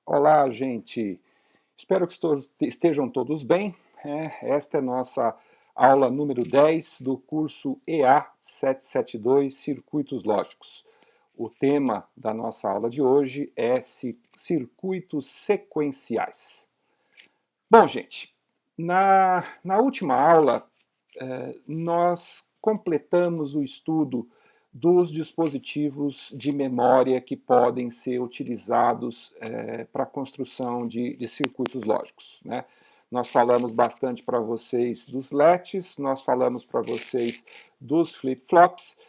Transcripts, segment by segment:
Olá, gente. Espero que estejam todos bem. Esta é nossa aula número 10 do curso EA 772 Circuitos Lógicos. O tema da nossa aula de hoje é circuitos sequenciais. Bom, gente, na última aula, nós completamos o estudo dos dispositivos de memória que podem ser utilizados para a construção de circuitos lógicos, né? Nós falamos bastante para vocês dos latches, nós falamos para vocês dos flip-flops,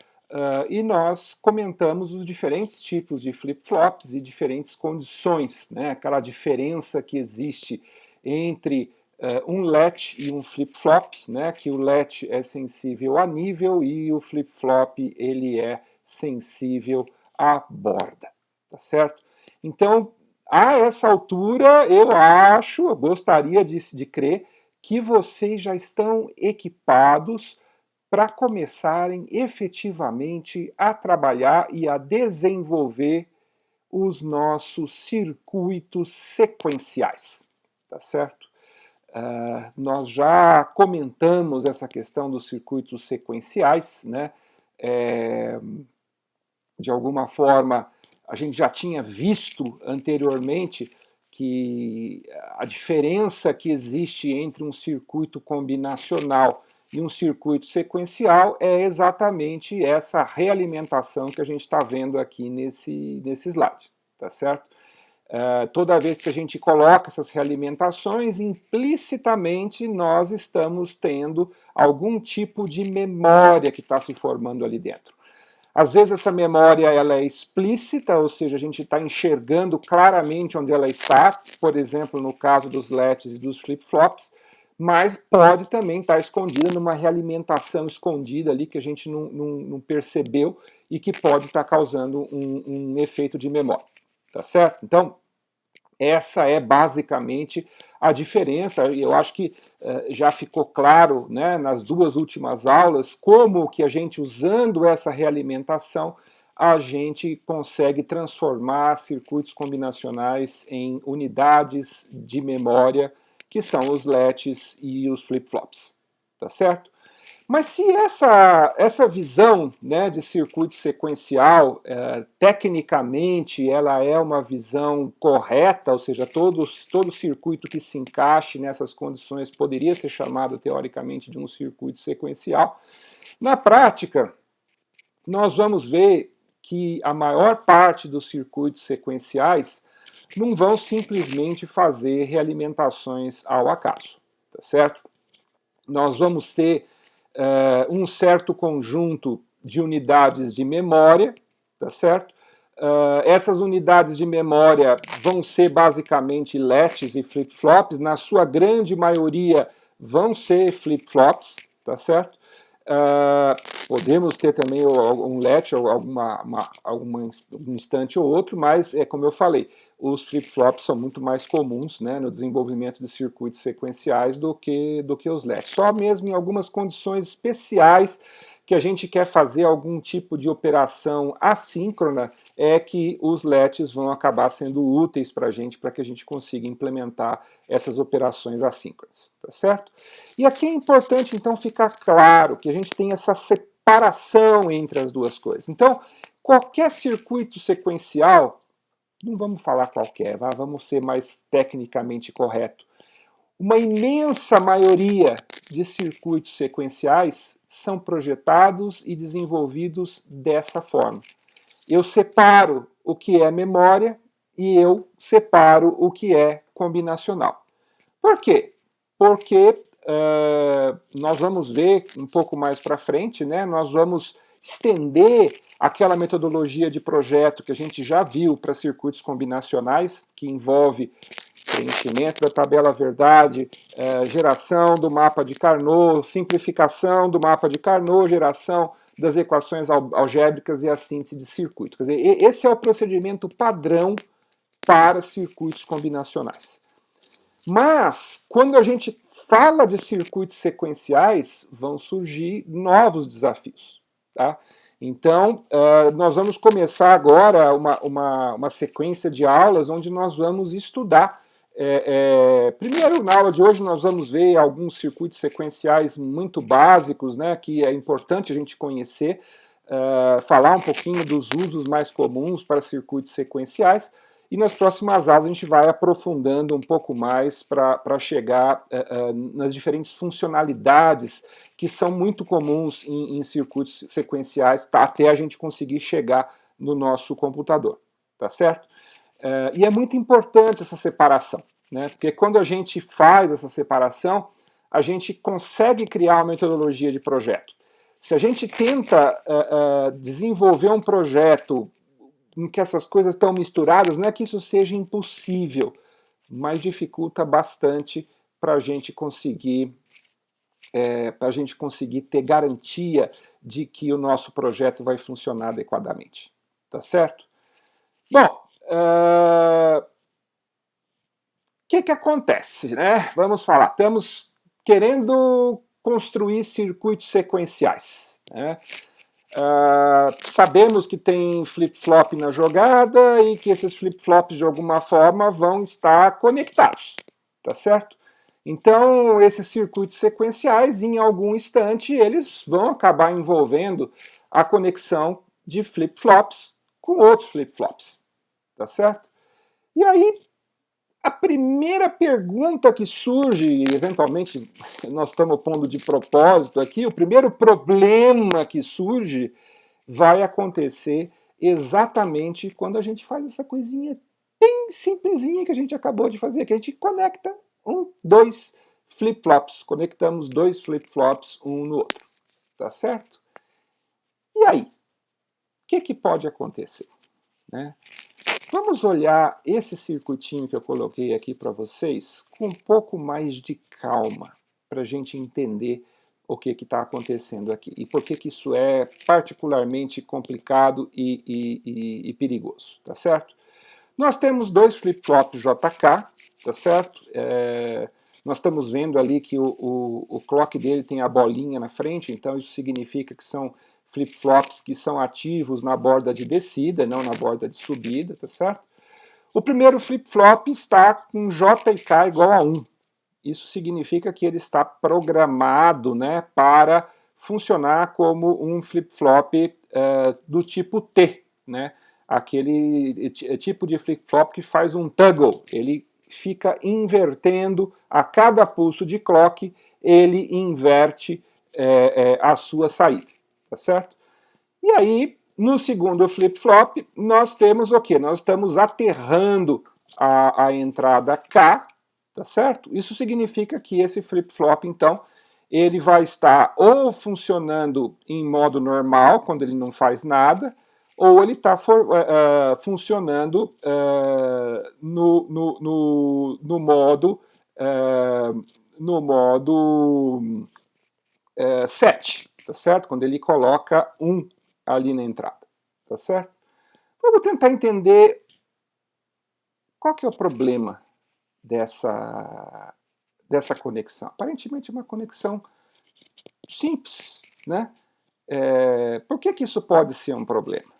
e nós comentamos os diferentes tipos de flip-flops e diferentes condições, né? Aquela diferença que existe entre um latch e um flip-flop, né, que o latch é sensível a nível e o flip-flop ele é sensível à borda, tá certo? Então, a essa altura, eu gostaria de crer que vocês já estão equipados para começarem efetivamente a trabalhar e a desenvolver os nossos circuitos sequenciais, tá certo? Nós já comentamos essa questão dos circuitos sequenciais, né? De alguma forma, a gente já tinha visto anteriormente que a diferença que existe entre um circuito combinacional e um circuito sequencial é exatamente essa realimentação que a gente está vendo aqui nesse slide, tá certo? Toda vez que a gente coloca essas realimentações, implicitamente nós estamos tendo algum tipo de memória que está se formando ali dentro. Às vezes essa memória ela é explícita, ou seja, a gente está enxergando claramente onde ela está, por exemplo, no caso dos latches e dos flip-flops, mas pode também estar escondida numa realimentação escondida ali que a gente não percebeu e que pode estar causando um efeito de memória. Tá certo? Então, essa é basicamente a diferença. Eu acho que já ficou claro, né, nas duas últimas aulas como que a gente, usando essa realimentação, a gente consegue transformar circuitos combinacionais em unidades de memória, que são os latches e os flip-flops. Tá certo? Mas se essa visão, né, de circuito sequencial, tecnicamente, ela é uma visão correta, ou seja, todo circuito que se encaixe nessas condições poderia ser chamado, teoricamente, de um circuito sequencial, na prática, nós vamos ver que a maior parte dos circuitos sequenciais não vão simplesmente fazer realimentações ao acaso, tá certo? Nós vamos ter um certo conjunto de unidades de memória, tá certo? Essas unidades de memória vão ser basicamente latches e flip-flops, na sua grande maioria vão ser flip-flops, tá certo? Podemos ter também um latch ou um instante ou outro, mas é como eu falei, os flip-flops são muito mais comuns, né, no desenvolvimento de circuitos sequenciais do que os latches. Só mesmo em algumas condições especiais que a gente quer fazer algum tipo de operação assíncrona é que os latches vão acabar sendo úteis para que a gente consiga implementar essas operações assíncronas, tá certo? E aqui é importante, então, ficar claro que a gente tem essa separação entre as duas coisas. Então, qualquer circuito sequencial, não vamos falar qualquer, vamos ser mais tecnicamente correto. Uma imensa maioria de circuitos sequenciais são projetados e desenvolvidos dessa forma. Eu separo o que é memória e eu separo o que é combinacional. Por quê? Porque nós vamos ver um pouco mais para frente, né? Nós vamos estender aquela metodologia de projeto que a gente já viu para circuitos combinacionais, que envolve preenchimento da tabela verdade, geração do mapa de Carnot, simplificação do mapa de Carnot, geração das equações algébricas e a síntese de circuito. Quer dizer, esse é o procedimento padrão para circuitos combinacionais. Mas, quando a gente fala de circuitos sequenciais, vão surgir novos desafios. Tá? Então, nós vamos começar agora uma sequência de aulas onde nós vamos estudar. Primeiro, na aula de hoje, nós vamos ver alguns circuitos sequenciais muito básicos, né, que é importante a gente conhecer, falar um pouquinho dos usos mais comuns para circuitos sequenciais, e nas próximas aulas a gente vai aprofundando um pouco mais para chegar nas diferentes funcionalidades que são muito comuns em circuitos sequenciais, tá, até a gente conseguir chegar no nosso computador, tá certo? E é muito importante essa separação, né? Porque quando a gente faz essa separação, a gente consegue criar uma metodologia de projeto. Se a gente tenta desenvolver um projeto em que essas coisas estão misturadas, não é que isso seja impossível, mas dificulta bastante para a gente conseguir ter garantia de que o nosso projeto vai funcionar adequadamente. Tá certo? Bom, o que acontece, né? Vamos falar. Estamos querendo construir circuitos sequenciais, né? Sabemos que tem flip-flop na jogada e que esses flip-flops de alguma forma vão estar conectados, tá certo? Então, esses circuitos sequenciais, em algum instante, eles vão acabar envolvendo a conexão de flip-flops com outros flip-flops, tá certo? E aí, a primeira pergunta que surge, eventualmente nós estamos pondo de propósito aqui, o primeiro problema que surge vai acontecer exatamente quando a gente faz essa coisinha bem simplesinha que a gente acabou de fazer, que a gente conecta dois flip-flops, conectamos dois flip-flops um no outro, tá certo? E aí, o que pode acontecer, né? Vamos olhar esse circuitinho que eu coloquei aqui para vocês com um pouco mais de calma, para a gente entender o que está acontecendo aqui e por que isso é particularmente complicado e perigoso, tá certo? Nós temos dois flip-flops JK, tá certo? Nós estamos vendo ali que o clock dele tem a bolinha na frente, então isso significa que são flip-flops que são ativos na borda de descida, não na borda de subida, tá certo? O primeiro flip-flop está com J e K igual a 1. Isso significa que ele está programado, né, para funcionar como um flip-flop do tipo T, né? Aquele tipo de flip-flop que faz um toggle, ele fica invertendo a cada pulso de clock, ele inverte a sua saída, tá certo? E aí, no segundo flip-flop, nós temos o quê? Nós estamos aterrando a entrada K, tá certo? Isso significa que esse flip-flop, então, ele vai estar ou funcionando em modo normal, quando ele não faz nada, ou ele está funcionando no modo set, tá certo? Quando ele coloca 1 ali na entrada, tá certo? Vamos tentar entender qual que é o problema dessa conexão. Aparentemente é uma conexão simples, né? Por que isso pode ser um problema?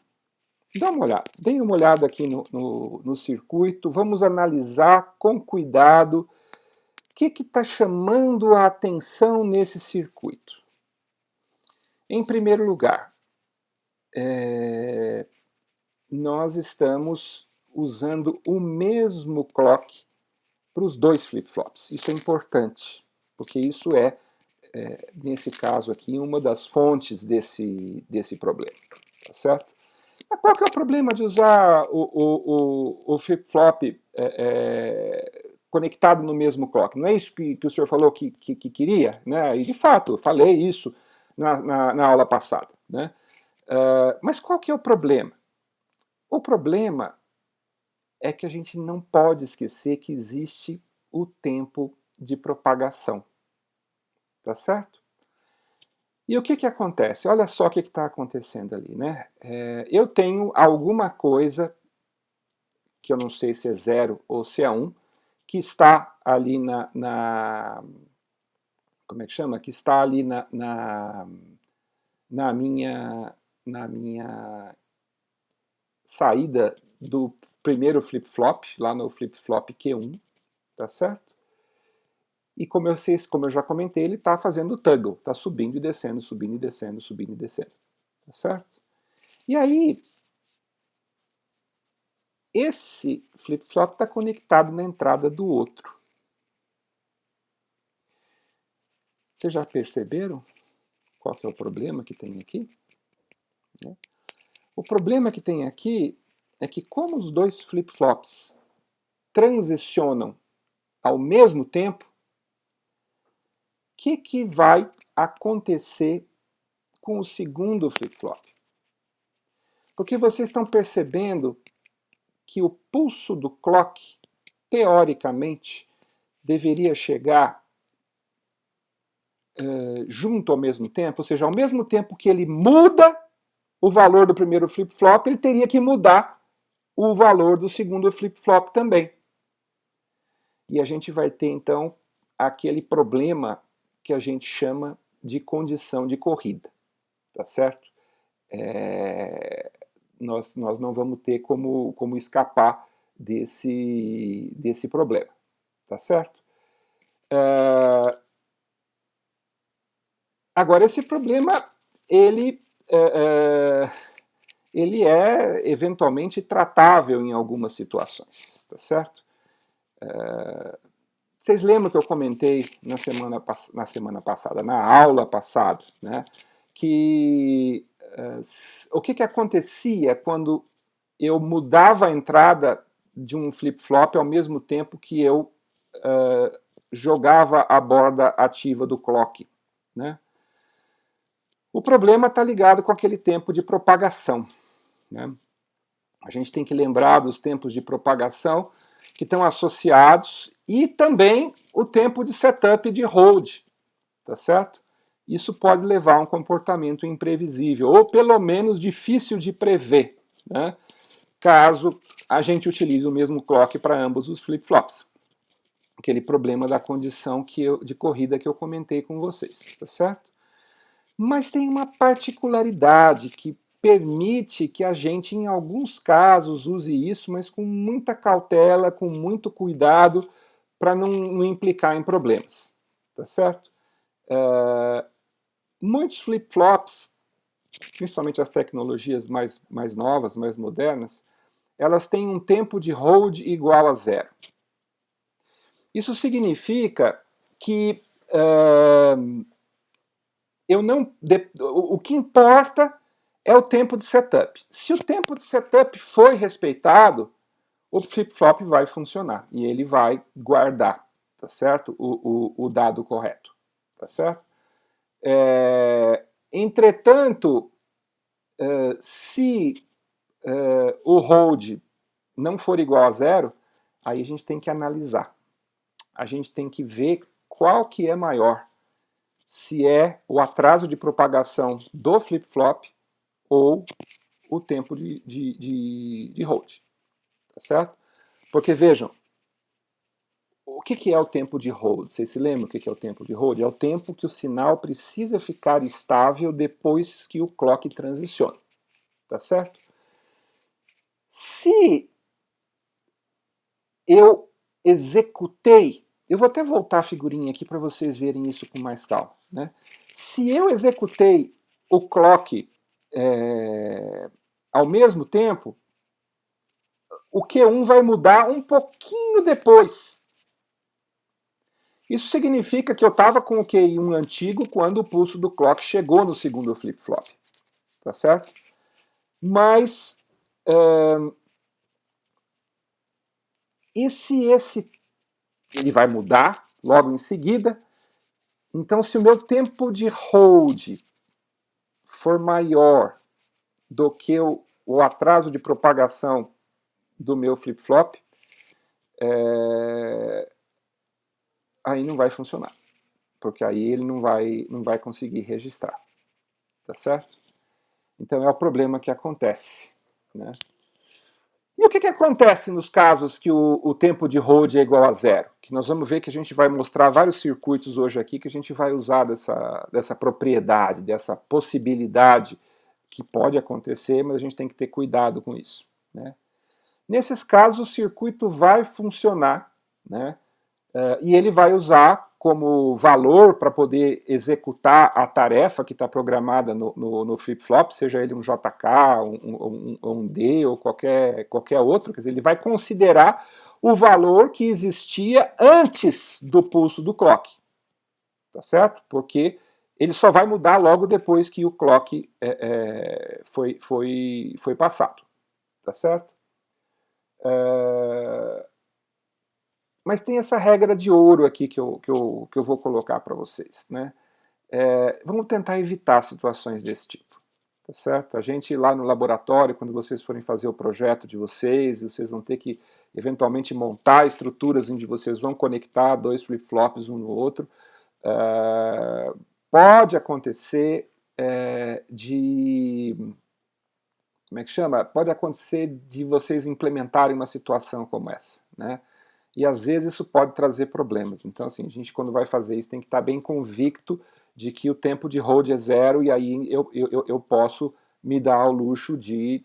Dá uma olhada, deem uma olhada aqui no circuito, vamos analisar com cuidado o que está chamando a atenção nesse circuito. Em primeiro lugar, nós estamos usando o mesmo clock para os dois flip-flops. Isso é importante, porque isso nesse caso aqui, uma das fontes desse problema, tá certo? Mas qual que é o problema de usar o flip-flop conectado no mesmo clock? Não é isso que o senhor falou que queria? Né? E de fato, eu falei isso na aula passada. Né? Mas qual que é o problema? O problema é que a gente não pode esquecer que existe o tempo de propagação. Tá certo? E o que acontece? Olha só o que está acontecendo ali, né? Eu tenho alguma coisa, que eu não sei se é 0 ou se é 1, que está ali como é que chama? Que está ali na na minha saída do primeiro flip-flop, lá no flip-flop Q1, tá certo? E como eu já comentei, ele está fazendo toggle, está subindo e descendo, subindo e descendo, subindo e descendo, tá certo? E aí, esse flip-flop está conectado na entrada do outro. Vocês já perceberam qual que é o problema que tem aqui? O problema que tem aqui é que como os dois flip-flops transicionam ao mesmo tempo, o que vai acontecer com o segundo flip-flop? Porque vocês estão percebendo que o pulso do clock, teoricamente, deveria chegar junto ao mesmo tempo, ou seja, ao mesmo tempo que ele muda o valor do primeiro flip-flop, ele teria que mudar o valor do segundo flip-flop também. E a gente vai ter, então, aquele problema que a gente chama de condição de corrida, tá certo? Nós não vamos ter como escapar desse problema, tá certo? Agora, esse problema, ele é eventualmente tratável em algumas situações, tá certo? Vocês lembram que eu comentei na semana passada, na aula passada, né, que o que acontecia quando eu mudava a entrada de um flip-flop ao mesmo tempo que eu jogava a borda ativa do clock, né? O problema está ligado com aquele tempo de propagação, né? A gente tem que lembrar dos tempos de propagação que estão associados e também o tempo de setup e de hold, tá certo? Isso pode levar a um comportamento imprevisível, ou pelo menos difícil de prever, né? Caso a gente utilize o mesmo clock para ambos os flip-flops. Aquele problema da condição de corrida que eu comentei com vocês, tá certo? Mas tem uma particularidade que permite que a gente, em alguns casos, use isso, mas com muita cautela, com muito cuidado, para não implicar em problemas, tá certo? Muitos flip-flops, principalmente as tecnologias mais novas, mais modernas, elas têm um tempo de hold igual a 0. Isso significa que o que importa é o tempo de setup. Se o tempo de setup foi respeitado, o flip-flop vai funcionar e ele vai guardar, tá certo? O dado correto, tá certo? Entretanto, se o hold não for igual a 0, aí a gente tem que analisar. A gente tem que ver qual que é maior. Se é o atraso de propagação do flip-flop ou o tempo de hold, tá certo? Porque vejam, o que é o tempo de hold? Vocês se lembram o que é o tempo de hold? É o tempo que o sinal precisa ficar estável depois que o clock transiciona, tá certo? Se eu executei, eu vou até voltar a figurinha aqui para vocês verem isso com mais calma, né? Se eu executei o clock ao mesmo tempo, o Q1 vai mudar um pouquinho depois. Isso significa que eu estava com o Q1 antigo quando o pulso do clock chegou no segundo flip-flop. Tá certo? Mas e se ele vai mudar logo em seguida? Então, se o meu tempo de hold for maior do que o atraso de propagação do meu flip-flop, aí não vai funcionar. Porque aí ele não vai conseguir registrar. Tá certo? Então é o problema que acontece, né? E o que acontece nos casos que o tempo de hold é igual a 0? Que nós vamos ver que a gente vai mostrar vários circuitos hoje aqui que a gente vai usar dessa propriedade, dessa possibilidade que pode acontecer, mas a gente tem que ter cuidado com isso, né? Nesses casos, o circuito vai funcionar, né? E ele vai usar como valor para poder executar a tarefa que está programada no flip-flop, seja ele um JK, um D ou qualquer outro, quer dizer, ele vai considerar o valor que existia antes do pulso do clock, tá certo? Porque ele só vai mudar logo depois que o clock foi passado, tá certo? Mas tem essa regra de ouro aqui que eu vou colocar para vocês, né? Vamos tentar evitar situações desse tipo, tá certo? A gente lá no laboratório, quando vocês forem fazer o projeto de vocês vão ter que eventualmente montar estruturas onde vocês vão conectar dois flip-flops um no outro, pode acontecer como é que chama? Pode acontecer de vocês implementarem uma situação como essa, né? E às vezes isso pode trazer problemas. Então, assim, a gente quando vai fazer isso tem que estar bem convicto de que o tempo de hold é 0 e aí eu posso me dar ao luxo de...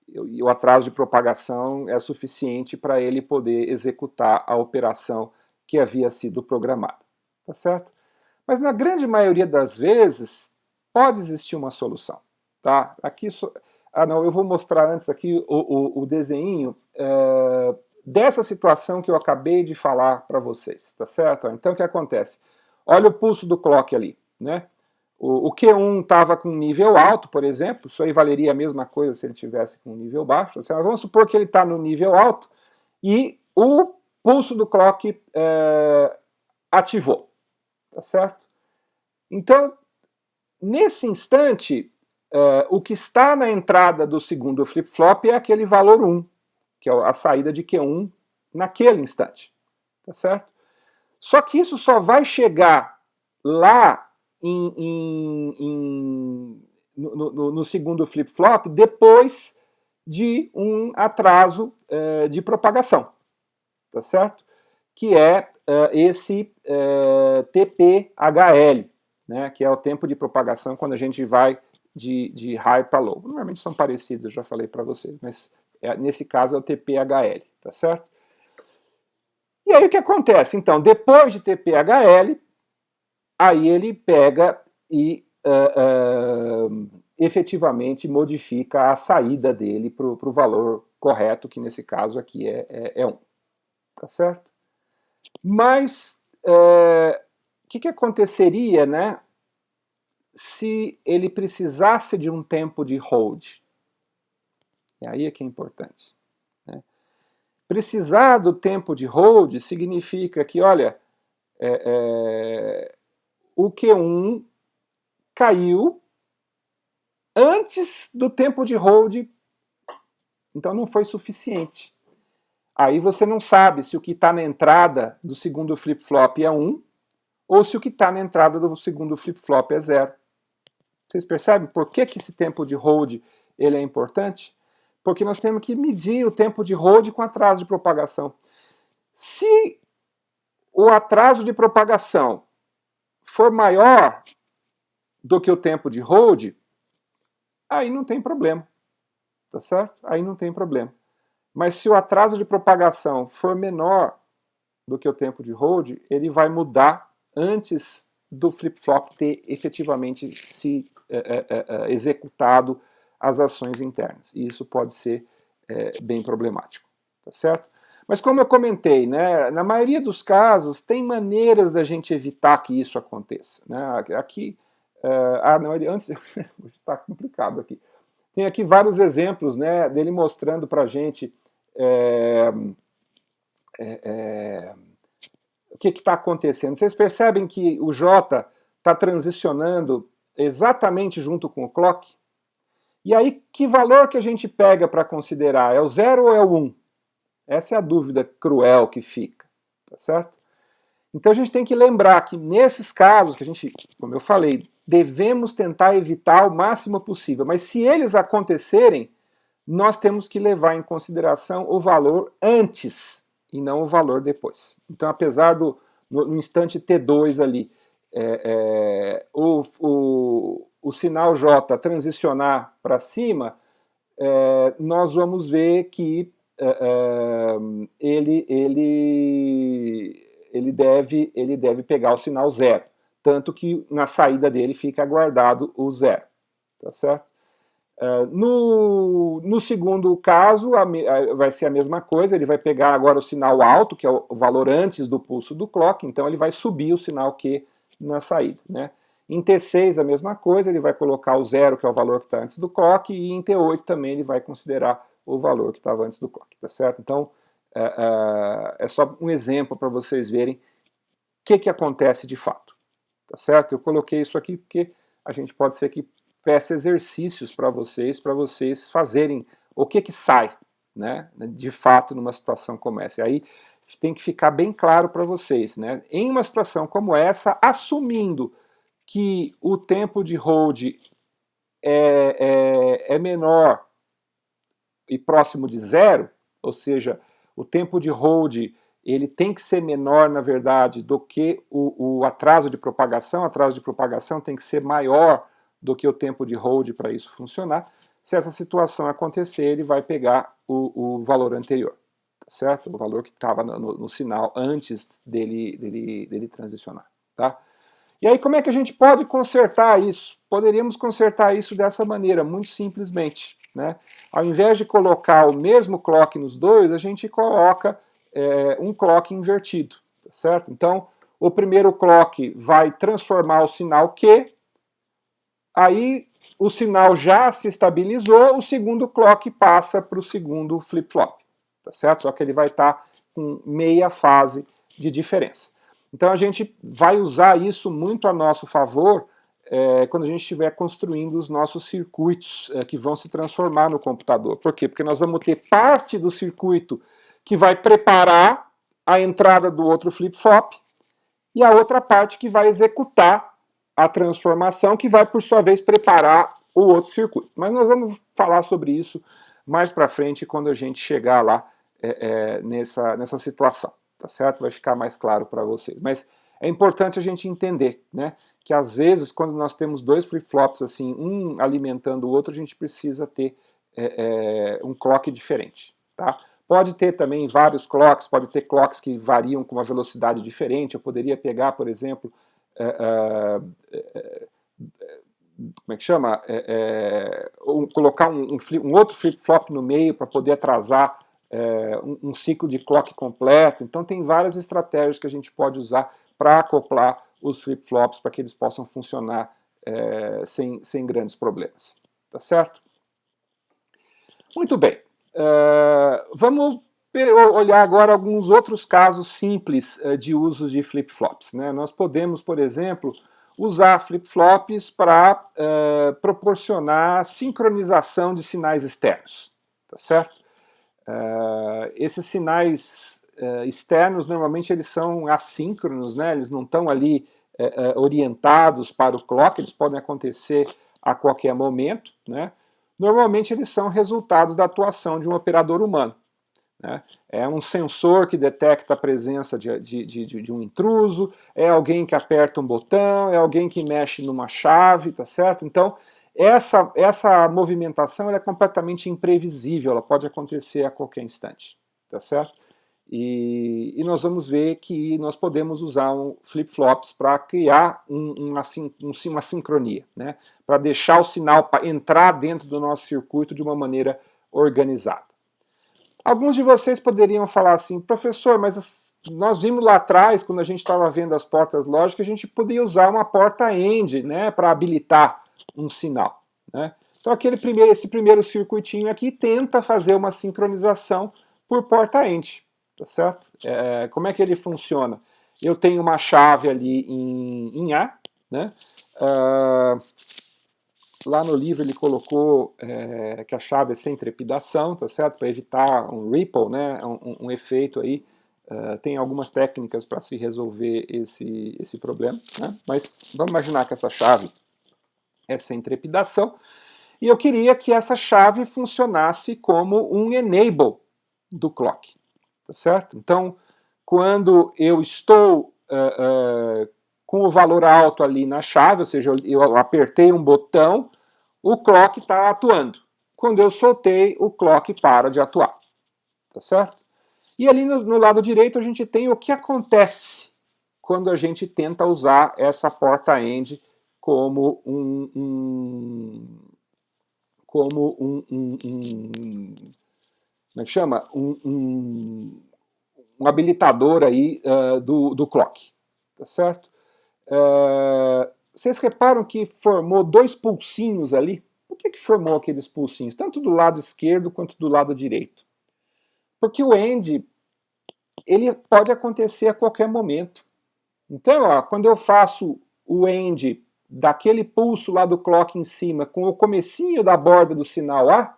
e o atraso de propagação é suficiente para ele poder executar a operação que havia sido programada. Tá certo? Mas na grande maioria das vezes pode existir uma solução. Tá? Aqui não, eu vou mostrar antes aqui o desenho dessa situação que eu acabei de falar para vocês, tá certo? Então o que acontece? Olha o pulso do clock ali, né? O Q1 estava com nível alto, por exemplo, isso aí valeria a mesma coisa se ele tivesse com nível baixo, mas vamos supor que ele está no nível alto e o pulso do clock ativou, tá certo? Então, nesse instante, o que está na entrada do segundo flip-flop é aquele valor 1, que é a saída de Q1 naquele instante, tá certo? Só que isso só vai chegar lá no segundo flip-flop depois de um atraso de propagação, tá certo? Que é esse TPHL, né, que é o tempo de propagação quando a gente vai de high para low. Normalmente são parecidos, eu já falei para vocês, mas nesse caso é o TPHL, tá certo? E aí o que acontece? Então, depois de TPHL, aí ele pega e efetivamente modifica a saída dele para o valor correto, que nesse caso aqui é 1. Tá certo? Mas o que aconteceria, né, se ele precisasse de um tempo de hold? E aí é que é importante. Né? Precisar do tempo de hold significa que, olha, o Q1 caiu antes do tempo de hold, então não foi suficiente. Aí você não sabe se o que está na entrada do segundo flip-flop é 1 ou se o que está na entrada do segundo flip-flop é 0. Vocês percebem por que esse tempo de hold ele é importante? Porque nós temos que medir o tempo de hold com atraso de propagação. Se o atraso de propagação for maior do que o tempo de hold, aí não tem problema, tá certo? Aí não tem problema. Mas se o atraso de propagação for menor do que o tempo de hold, ele vai mudar antes do flip-flop ter efetivamente se executado as ações internas. E isso pode ser bem problemático, tá certo? Mas como eu comentei, né, na maioria dos casos tem maneiras da gente evitar que isso aconteça. Né? Aqui, não, antes, está complicado aqui. Tem aqui vários exemplos, né, dele mostrando para a gente o que está acontecendo. Vocês percebem que o J está transicionando exatamente junto com o clock? E aí, que valor que a gente pega para considerar? É o 0 ou é o 1? Essa é a dúvida cruel que fica, tá certo? Então a gente tem que lembrar que nesses casos que a gente, como eu falei, devemos tentar evitar o máximo possível, mas se eles acontecerem, nós temos que levar em consideração o valor antes e não o valor depois. Então, apesar no instante T2 ali, o o sinal J transicionar para cima, nós vamos ver que ele deve pegar o sinal 0, tanto que na saída dele fica guardado o 0, tá certo? No segundo caso, vai ser a mesma coisa, ele vai pegar agora o sinal alto, que é o valor antes do pulso do clock, então ele vai subir o sinal Q na saída, né? Em T6 a mesma coisa, ele vai colocar o 0, que é o valor que está antes do clock, e em T8 também ele vai considerar o valor que estava antes do clock, tá certo? Então, é só um exemplo para vocês verem o que acontece de fato, tá certo? Eu coloquei isso aqui porque a gente pode ser que peça exercícios para vocês fazerem o que sai, né, de fato numa situação como essa. E aí tem que ficar bem claro para vocês, né, em uma situação como essa, assumindo que o tempo de hold é menor e próximo de 0, ou seja, o tempo de hold ele tem que ser menor, na verdade, do que o atraso de propagação. O atraso de propagação tem que ser maior do que o tempo de hold para isso funcionar. Se essa situação acontecer, ele vai pegar o valor anterior, tá certo? O valor que estava no sinal antes dele transicionar, tá? E aí, como é que a gente pode consertar isso? Poderíamos consertar isso dessa maneira, muito simplesmente, né? Ao invés de colocar o mesmo clock nos dois, a gente coloca um clock invertido, tá certo? Então, o primeiro clock vai transformar o sinal Q, aí o sinal já se estabilizou, o segundo clock passa para o segundo flip-flop, tá certo? Só que ele vai estar com meia fase de diferença. Então a gente vai usar isso muito a nosso favor quando a gente estiver construindo os nossos circuitos que vão se transformar no computador. Por quê? Porque nós vamos ter parte do circuito que vai preparar a entrada do outro flip-flop e a outra parte que vai executar a transformação, que vai, por sua vez, preparar o outro circuito. Mas nós vamos falar sobre isso mais para frente, quando a gente chegar lá nessa situação, tá certo? Vai ficar mais claro para vocês. Mas é importante a gente entender, né, que às vezes, quando nós temos dois flip-flops, assim, um alimentando o outro, a gente precisa ter um clock diferente, tá? Pode ter também vários clocks, pode ter clocks que variam com uma velocidade diferente. Eu poderia pegar, por exemplo, como é que chama? Colocar um outro flip-flop no meio para poder atrasar um ciclo de clock completo. Então tem várias estratégias que a gente pode usar para acoplar os flip-flops para que eles possam funcionar sem grandes problemas. Tá certo? Muito bem. Vamos olhar agora alguns outros casos simples de uso de flip-flops, né? Nós podemos, por exemplo, usar flip-flops para proporcionar sincronização de sinais externos, tá certo? Esses sinais externos, normalmente, eles são assíncronos, né? Eles não estão ali orientados para o clock, eles podem acontecer a qualquer momento, né? Normalmente, eles são resultados da atuação de um operador humano, né? É um sensor que detecta a presença de um intruso, é alguém que aperta um botão, é alguém que mexe numa chave, tá certo? Então, essa movimentação ela é completamente imprevisível, ela pode acontecer a qualquer instante, tá certo? E nós vamos ver que nós podemos usar flip-flops para criar uma sincronia, né? Para deixar o sinal entrar dentro do nosso circuito de uma maneira organizada. Alguns de vocês poderiam falar assim, professor, mas nós vimos lá atrás, quando a gente estava vendo as portas lógicas, a gente podia usar uma porta AND, né, para habilitar um sinal, né? Então esse primeiro circuitinho aqui tenta fazer uma sincronização por porta AND, tá certo? Como é que ele funciona? Eu tenho uma chave ali em A, né? Lá no livro ele colocou que a chave é sem trepidação, tá certo? Para evitar um ripple, né? Um efeito aí. Tem algumas técnicas para se resolver esse problema, né? Mas vamos imaginar que essa chave é sem trepidação. E eu queria que essa chave funcionasse como um enable do clock, tá certo? Então, quando eu estou com o valor alto ali na chave, ou seja, eu apertei um botão, o clock está atuando. Quando eu soltei, o clock para de atuar. Tá certo? E ali no lado direito a gente tem o que acontece quando a gente tenta usar essa porta end como como é que chama? Um habilitador aí do clock. Tá certo? Vocês reparam que formou dois pulsinhos ali? Por que formou aqueles pulsinhos? Tanto do lado esquerdo quanto do lado direito. Porque o end ele pode acontecer a qualquer momento. Então, ó, quando eu faço o end daquele pulso lá do clock em cima com o comecinho da borda do sinal A,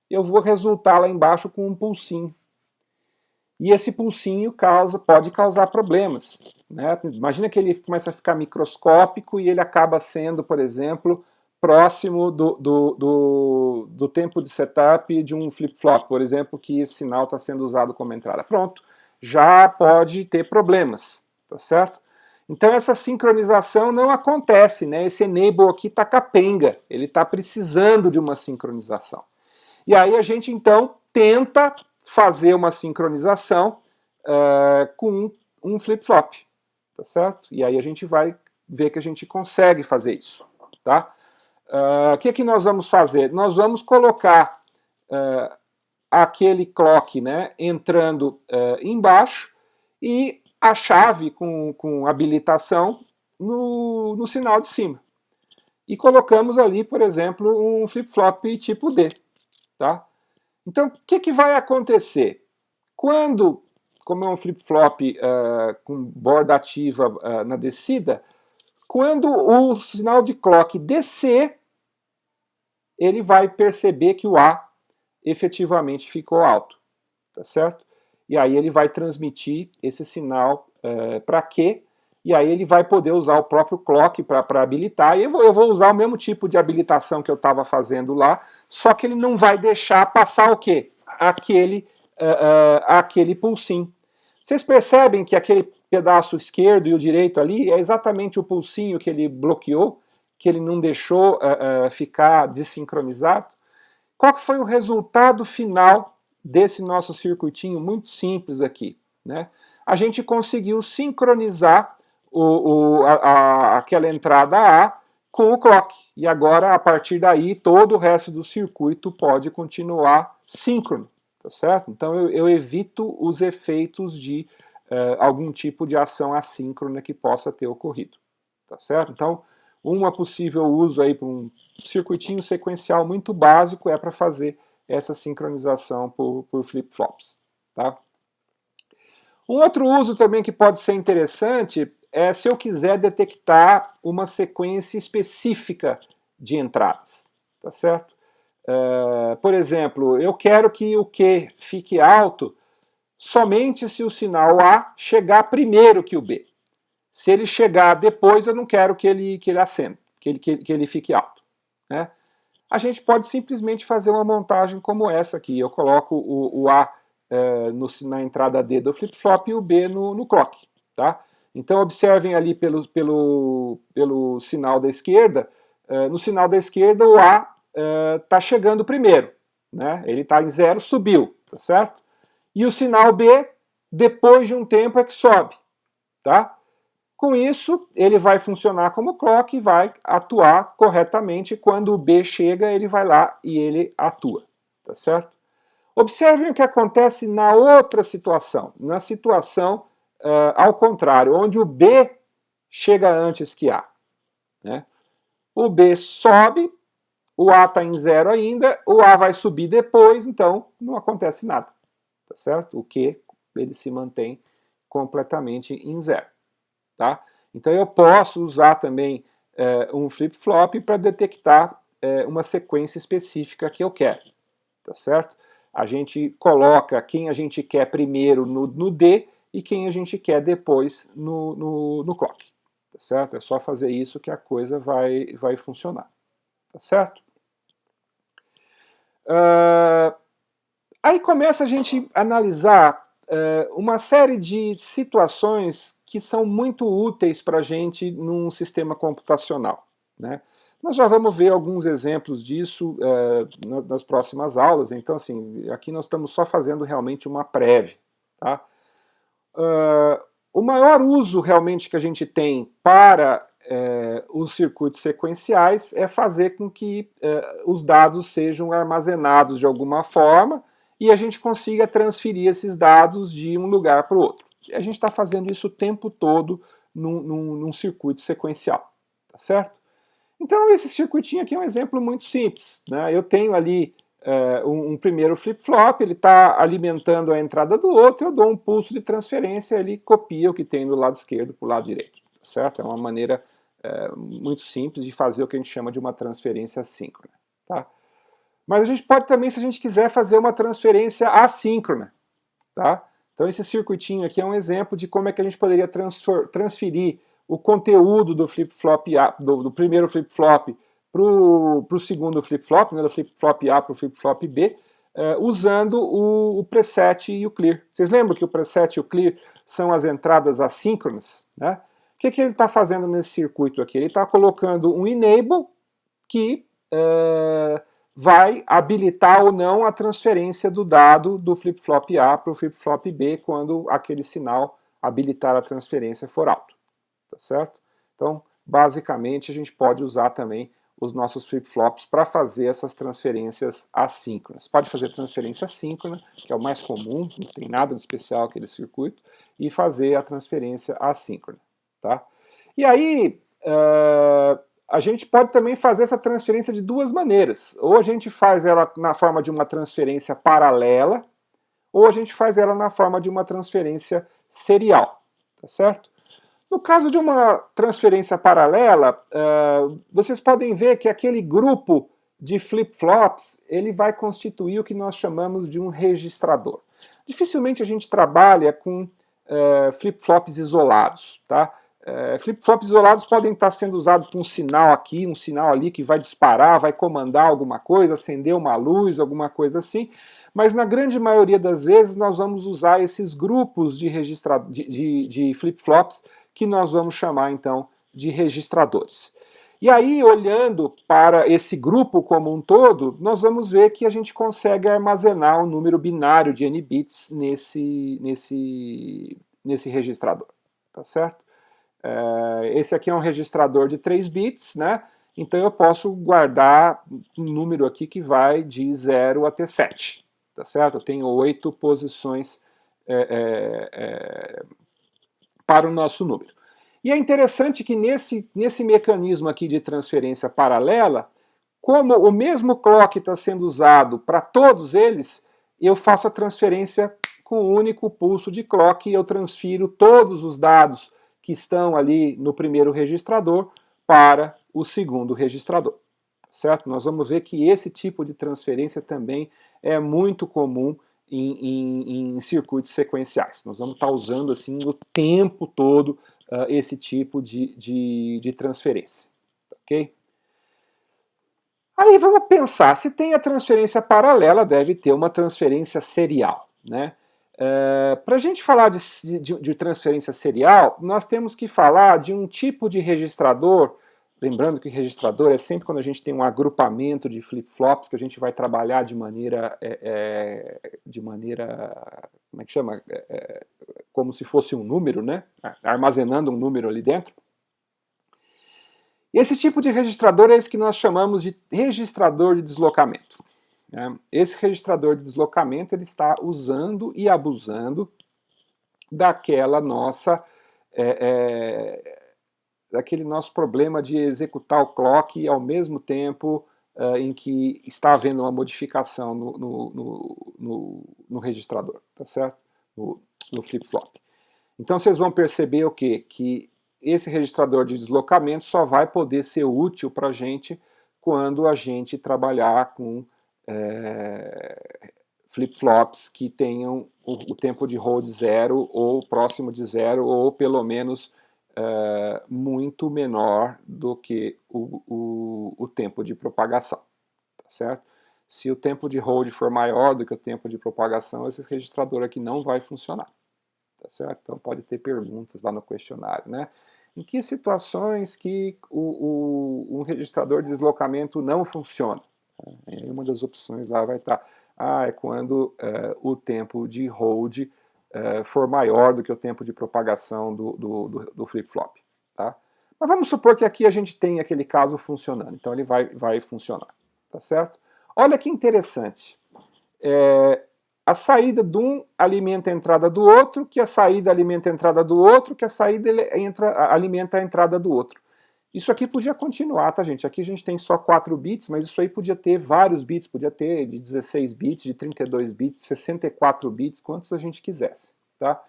eu vou resultar lá embaixo com um pulsinho. E esse pulsinho pode causar problemas. Né? Imagina que ele começa a ficar microscópico e ele acaba sendo, por exemplo, próximo do tempo de setup de um flip-flop, por exemplo, que esse sinal está sendo usado como entrada. Pronto, já pode ter problemas, tá certo? Então essa sincronização não acontece, né? Esse enable aqui está capenga, ele está precisando de uma sincronização. E aí a gente então tenta fazer uma sincronização com um flip-flop, tá certo? E aí a gente vai ver que a gente consegue fazer isso, tá? O que nós vamos fazer? Nós vamos colocar aquele clock, né, entrando embaixo e a chave com habilitação no sinal de cima. E colocamos ali, por exemplo, um flip-flop tipo D. Tá? Então, o que vai acontecer? Quando, como é um flip-flop com borda ativa na descida, quando o sinal de clock descer, ele vai perceber que o A efetivamente ficou alto, tá certo? E aí ele vai transmitir esse sinal para Q, e aí ele vai poder usar o próprio clock para habilitar, e eu vou usar o mesmo tipo de habilitação que eu estava fazendo lá, só que ele não vai deixar passar o quê? Aquele pulsinho. Vocês percebem que aquele pedaço esquerdo e o direito ali é exatamente o pulsinho que ele bloqueou, que ele não deixou ficar desincronizado? Qual que foi o resultado final desse nosso circuitinho muito simples aqui? Né? A gente conseguiu sincronizar aquela entrada A com o clock. E agora, a partir daí, todo o resto do circuito pode continuar síncrono. Tá certo? Então eu evito os efeitos de algum tipo de ação assíncrona que possa ter ocorrido. Tá certo? Então, uma possível uso aí para um circuitinho sequencial muito básico é para fazer essa sincronização por flip-flops. Tá? Um outro uso também que pode ser interessante é se eu quiser detectar uma sequência específica de entradas. Tá certo? Por exemplo, eu quero que o Q fique alto somente se o sinal A chegar primeiro que o B. Se ele chegar depois, eu não quero que ele acenda, que ele fique alto. Né? A gente pode simplesmente fazer uma montagem como essa aqui. Eu coloco o A na entrada D do flip-flop e o B no clock. Tá? Então observem ali pelo sinal da esquerda. No sinal da esquerda, o A está chegando primeiro. Né? Ele está em 0, subiu. Tá certo? E o sinal B, depois de um tempo, é que sobe. Tá? Com isso, ele vai funcionar como clock e vai atuar corretamente. Quando o B chega, ele vai lá e ele atua. Tá certo? Observem o que acontece na outra situação. Na situação ao contrário, onde o B chega antes que A. Né? O B sobe, o A está em 0 ainda, o A vai subir depois, então não acontece nada. Tá certo? O Q ele se mantém completamente em 0. Tá? Então eu posso usar também um flip-flop para detectar uma sequência específica que eu quero. Tá certo? A gente coloca quem a gente quer primeiro no D e quem a gente quer depois no clock. Tá certo? É só fazer isso que a coisa vai funcionar. Tá certo? Aí começa a gente analisar uma série de situações que são muito úteis para a gente num sistema computacional, né? Nós já vamos ver alguns exemplos disso nas próximas aulas, então assim, aqui nós estamos só fazendo realmente uma prévia, tá? O maior uso realmente que a gente tem para os circuitos sequenciais é fazer com que os dados sejam armazenados de alguma forma e a gente consiga transferir esses dados de um lugar para o outro. E a gente está fazendo isso o tempo todo num circuito sequencial, tá certo? Então esse circuitinho aqui é um exemplo muito simples, né? Eu tenho ali um primeiro flip-flop, ele está alimentando a entrada do outro, eu dou um pulso de transferência, ele copia o que tem do lado esquerdo para o lado direito, tá certo? É uma maneira muito simples de fazer o que a gente chama de uma transferência assíncrona, tá? Mas a gente pode também, se a gente quiser, fazer uma transferência assíncrona, tá? Então esse circuitinho aqui é um exemplo de como é que a gente poderia transferir o conteúdo do flip-flop do primeiro flip-flop para o segundo flip-flop, né, do flip-flop A para o flip-flop B, usando o preset e o clear. Vocês lembram que o preset e o clear são as entradas assíncronas, né? O que ele está fazendo nesse circuito aqui? Ele está colocando um enable que vai habilitar ou não a transferência do dado do flip-flop A para o flip-flop B quando aquele sinal habilitar a transferência for alto, tá certo? Então, basicamente, a gente pode usar também os nossos flip-flops para fazer essas transferências assíncronas. Pode fazer transferência assíncrona, que é o mais comum, não tem nada de especial aquele circuito, e fazer a transferência assíncrona, tá? E aí, a gente pode também fazer essa transferência de duas maneiras. Ou a gente faz ela na forma de uma transferência paralela, ou a gente faz ela na forma de uma transferência serial, tá certo? No caso de uma transferência paralela, vocês podem ver que aquele grupo de flip-flops, ele vai constituir o que nós chamamos de um registrador. Dificilmente a gente trabalha com flip-flops isolados, tá? Flip-flops isolados podem estar sendo usados com um sinal aqui, um sinal ali que vai disparar, vai comandar alguma coisa, acender uma luz, alguma coisa assim, mas na grande maioria das vezes nós vamos usar esses grupos de flip-flops que nós vamos chamar então de registradores. E aí, olhando para esse grupo como um todo, nós vamos ver que a gente consegue armazenar um número binário de n bits nesse registrador, tá certo? Esse aqui é um registrador de 3 bits, né? Então eu posso guardar um número aqui que vai de 0 até 7, tá certo? Eu tenho 8 posições para o nosso número. E é interessante que nesse mecanismo aqui de transferência paralela, como o mesmo clock está sendo usado para todos eles, eu faço a transferência com um único pulso de clock e eu transfiro todos os dados que estão ali no primeiro registrador para o segundo registrador. Certo? Nós vamos ver que esse tipo de transferência também é muito comum em circuitos sequenciais. Nós vamos estar usando assim o tempo todo esse tipo de transferência. Ok? Aí vamos pensar, se tem a transferência paralela, deve ter uma transferência serial, né? Para a gente falar de transferência serial, nós temos que falar de um tipo de registrador, lembrando que registrador é sempre quando a gente tem um agrupamento de flip-flops que a gente vai trabalhar de maneira, como é que chama? Como se fosse um número, né? Armazenando um número ali dentro. Esse tipo de registrador é esse que nós chamamos de registrador de deslocamento. Esse registrador de deslocamento ele está usando e abusando daquela nossa daquele nosso problema de executar o clock ao mesmo tempo em que está havendo uma modificação no registrador, tá certo? No flip-flop. Então vocês vão perceber o quê? Que esse registrador de deslocamento só vai poder ser útil para a gente quando a gente trabalhar com flip-flops que tenham o tempo de hold zero ou próximo de zero ou pelo menos muito menor do que o tempo de propagação, tá certo? Se o tempo de hold for maior do que o tempo de propagação, esse registrador aqui não vai funcionar. Tá certo? Então pode ter perguntas lá no questionário, né? Em que situações que um registrador de deslocamento não funciona? Uma das opções lá vai estar, é quando o tempo de hold for maior do que o tempo de propagação do flip-flop. Tá? Mas vamos supor que aqui a gente tem aquele caso funcionando, então ele vai funcionar. Tá certo? Olha que interessante. A saída de um alimenta a entrada do outro, que a saída alimenta a entrada do outro, que a saída alimenta a entrada do outro. Isso aqui podia continuar, tá, gente? Aqui a gente tem só 4 bits, mas isso aí podia ter vários bits, podia ter de 16 bits, de 32 bits, 64 bits, quantos a gente quisesse, tá?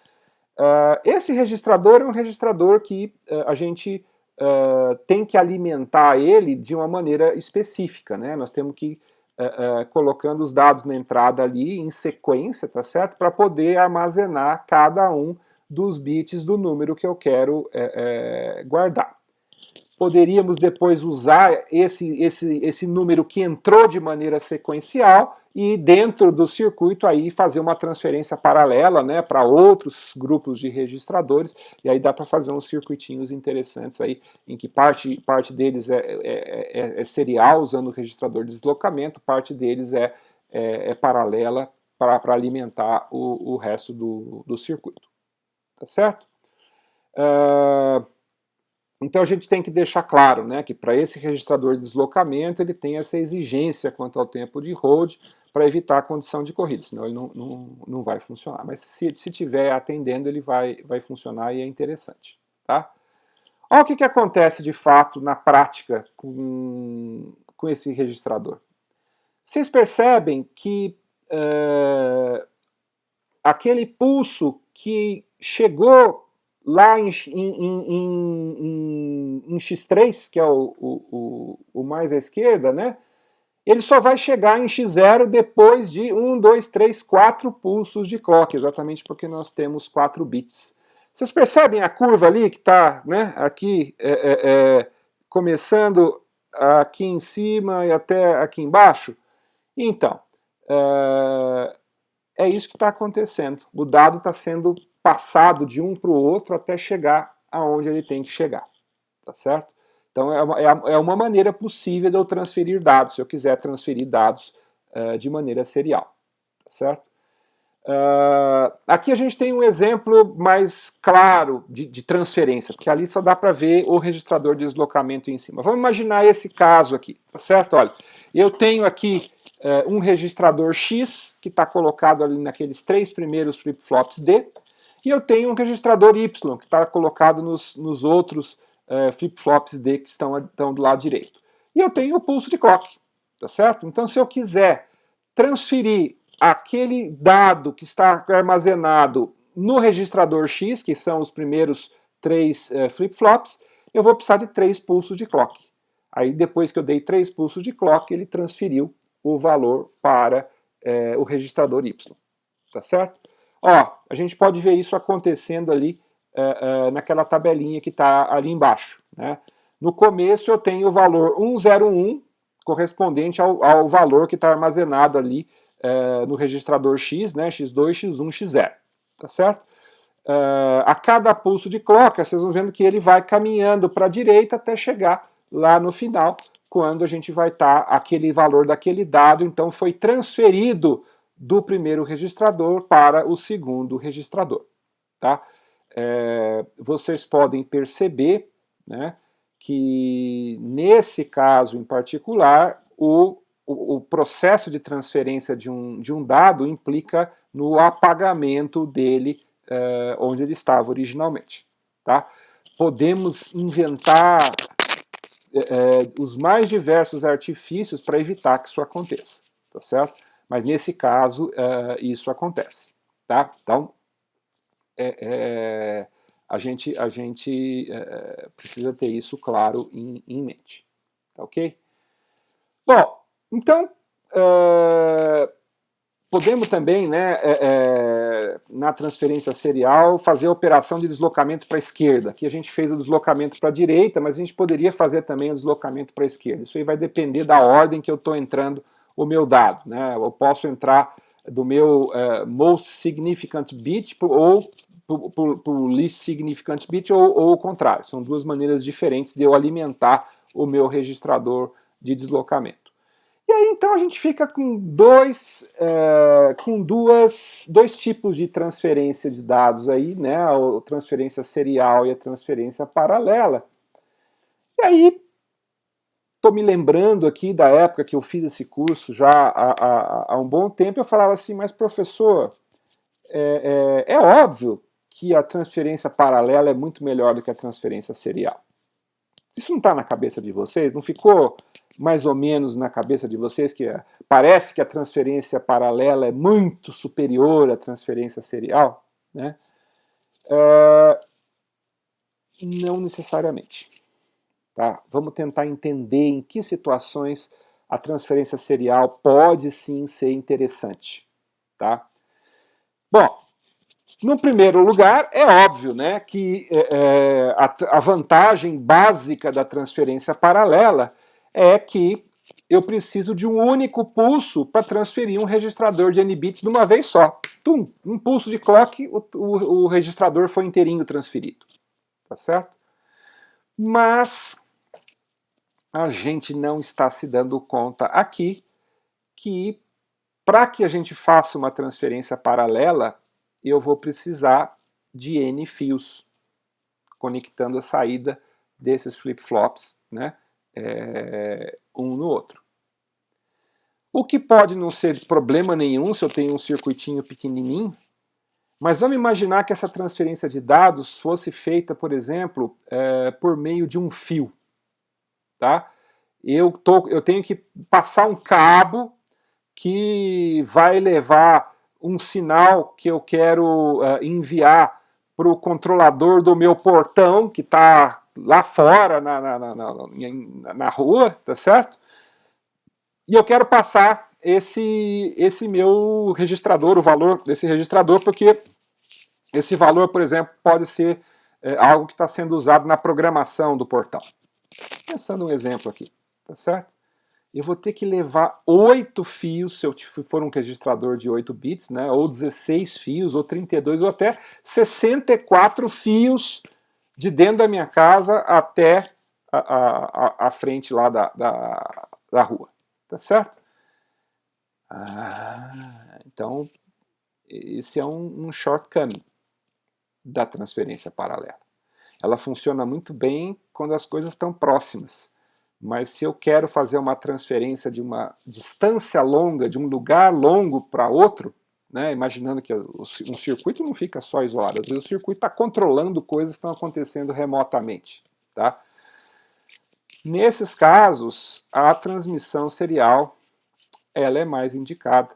Esse registrador é um registrador que a gente tem que alimentar ele de uma maneira específica, né? Nós temos que colocando os dados na entrada ali em sequência, tá certo? Para poder armazenar cada um dos bits do número que eu quero guardar. Poderíamos depois usar esse número que entrou de maneira sequencial e dentro do circuito aí fazer uma transferência paralela, né, para outros grupos de registradores, e aí dá para fazer uns circuitinhos interessantes aí, em que parte deles é serial, usando o registrador de deslocamento, parte deles é paralela para alimentar o resto do circuito. Tá certo? Então a gente tem que deixar claro, né, que para esse registrador de deslocamento ele tem essa exigência quanto ao tempo de hold para evitar a condição de corrida, senão ele não vai funcionar. Mas se estiver atendendo, ele vai funcionar e é interessante. Tá? Olha o que acontece de fato na prática com esse registrador. Vocês percebem que aquele pulso que chegou lá em X3, que é o mais à esquerda, né? Ele só vai chegar em X0 depois de 1, 2, 3, 4 pulsos de clock, exatamente porque nós temos 4 bits. Vocês percebem a curva ali que está, né, aqui começando aqui em cima e até aqui embaixo? Então, é isso que está acontecendo. O dado está sendo passado de um para o outro até chegar aonde ele tem que chegar. Tá certo? Então é uma maneira possível de eu transferir dados, se eu quiser transferir dados de maneira serial. Tá certo? Aqui a gente tem um exemplo mais claro de transferência, porque ali só dá para ver o registrador de deslocamento em cima. Vamos imaginar esse caso aqui, tá certo? Olha, eu tenho aqui um registrador X, que está colocado ali naqueles 3 primeiros flip-flops D, e eu tenho um registrador Y, que está colocado nos outros flip-flops D que estão do lado direito. E eu tenho o pulso de clock, tá certo? Então, se eu quiser transferir aquele dado que está armazenado no registrador X, que são os primeiros 3 flip-flops, eu vou precisar de 3 pulsos de clock. Aí, depois que eu dei 3 pulsos de clock, ele transferiu o valor para o registrador Y. Tá certo? Ó, a gente pode ver isso acontecendo ali naquela tabelinha que está ali embaixo. Né? No começo eu tenho o valor 101, correspondente ao valor que está armazenado ali no registrador X, né? X2, X1, X0. Tá certo? A cada pulso de clock, vocês vão vendo que ele vai caminhando para a direita até chegar lá no final, quando a gente vai estar aquele valor daquele dado, então foi transferido do primeiro registrador para o segundo registrador. Tá? Vocês podem perceber, né, que nesse caso em particular, o processo de transferência de um dado implica no apagamento dele onde ele estava originalmente. Tá? Podemos inventar os mais diversos artifícios para evitar que isso aconteça. Tá certo? Mas nesse caso, isso acontece. Tá? Então, a gente precisa ter isso claro em mente. Tá ok? Bom, então, podemos também, né, na transferência serial, fazer a operação de deslocamento para a esquerda. Aqui a gente fez o deslocamento para a direita, mas a gente poderia fazer também o deslocamento para a esquerda. Isso aí vai depender da ordem que eu estou entrando o meu dado, né? Eu posso entrar do meu most significant bit ou para o least significant bit ou o contrário. São duas maneiras diferentes de eu alimentar o meu registrador de deslocamento. E aí então a gente fica com dois tipos de transferência de dados aí, né? A transferência serial e a transferência paralela. E aí estou me lembrando aqui da época que eu fiz esse curso já há um bom tempo, eu falava assim, mas professor, é óbvio que a transferência paralela é muito melhor do que a transferência serial. Isso não está na cabeça de vocês? Não ficou mais ou menos na cabeça de vocês que parece que a transferência paralela é muito superior à transferência serial? Né? Não necessariamente. Tá? Vamos tentar entender em que situações a transferência serial pode sim ser interessante. Tá? Bom, no primeiro lugar, é óbvio, né, que a vantagem básica da transferência paralela é que eu preciso de um único pulso para transferir um registrador de N bits de uma vez só. Tum, um pulso de clock, o registrador foi inteirinho transferido. Tá certo? Mas a gente não está se dando conta aqui que para que a gente faça uma transferência paralela, eu vou precisar de N fios conectando a saída desses flip-flops, né, um no outro. O que pode não ser problema nenhum se eu tenho um circuitinho pequenininho, mas vamos imaginar que essa transferência de dados fosse feita, por exemplo, por meio de um fio. Tá? Eu tenho que passar um cabo que vai levar um sinal que eu quero enviar para o controlador do meu portão, que está lá fora na rua, tá certo? E eu quero passar esse meu registrador, o valor desse registrador, porque esse valor, por exemplo, pode ser algo que está sendo usado na programação do portão. Pensando um exemplo aqui, tá certo? Eu vou ter que levar 8 fios, se eu for um registrador de 8 bits, né, ou 16 fios, ou 32, ou até 64 fios de dentro da minha casa até a frente lá da rua. Tá certo? Então, esse é um shortcoming da transferência paralela. Ela funciona muito bem quando as coisas estão próximas. Mas se eu quero fazer uma transferência de uma distância longa, de um lugar longo para outro, né, imaginando que um circuito não fica só isolado, às vezes o circuito está controlando coisas que estão acontecendo remotamente. Tá? Nesses casos, a transmissão serial ela é mais indicada,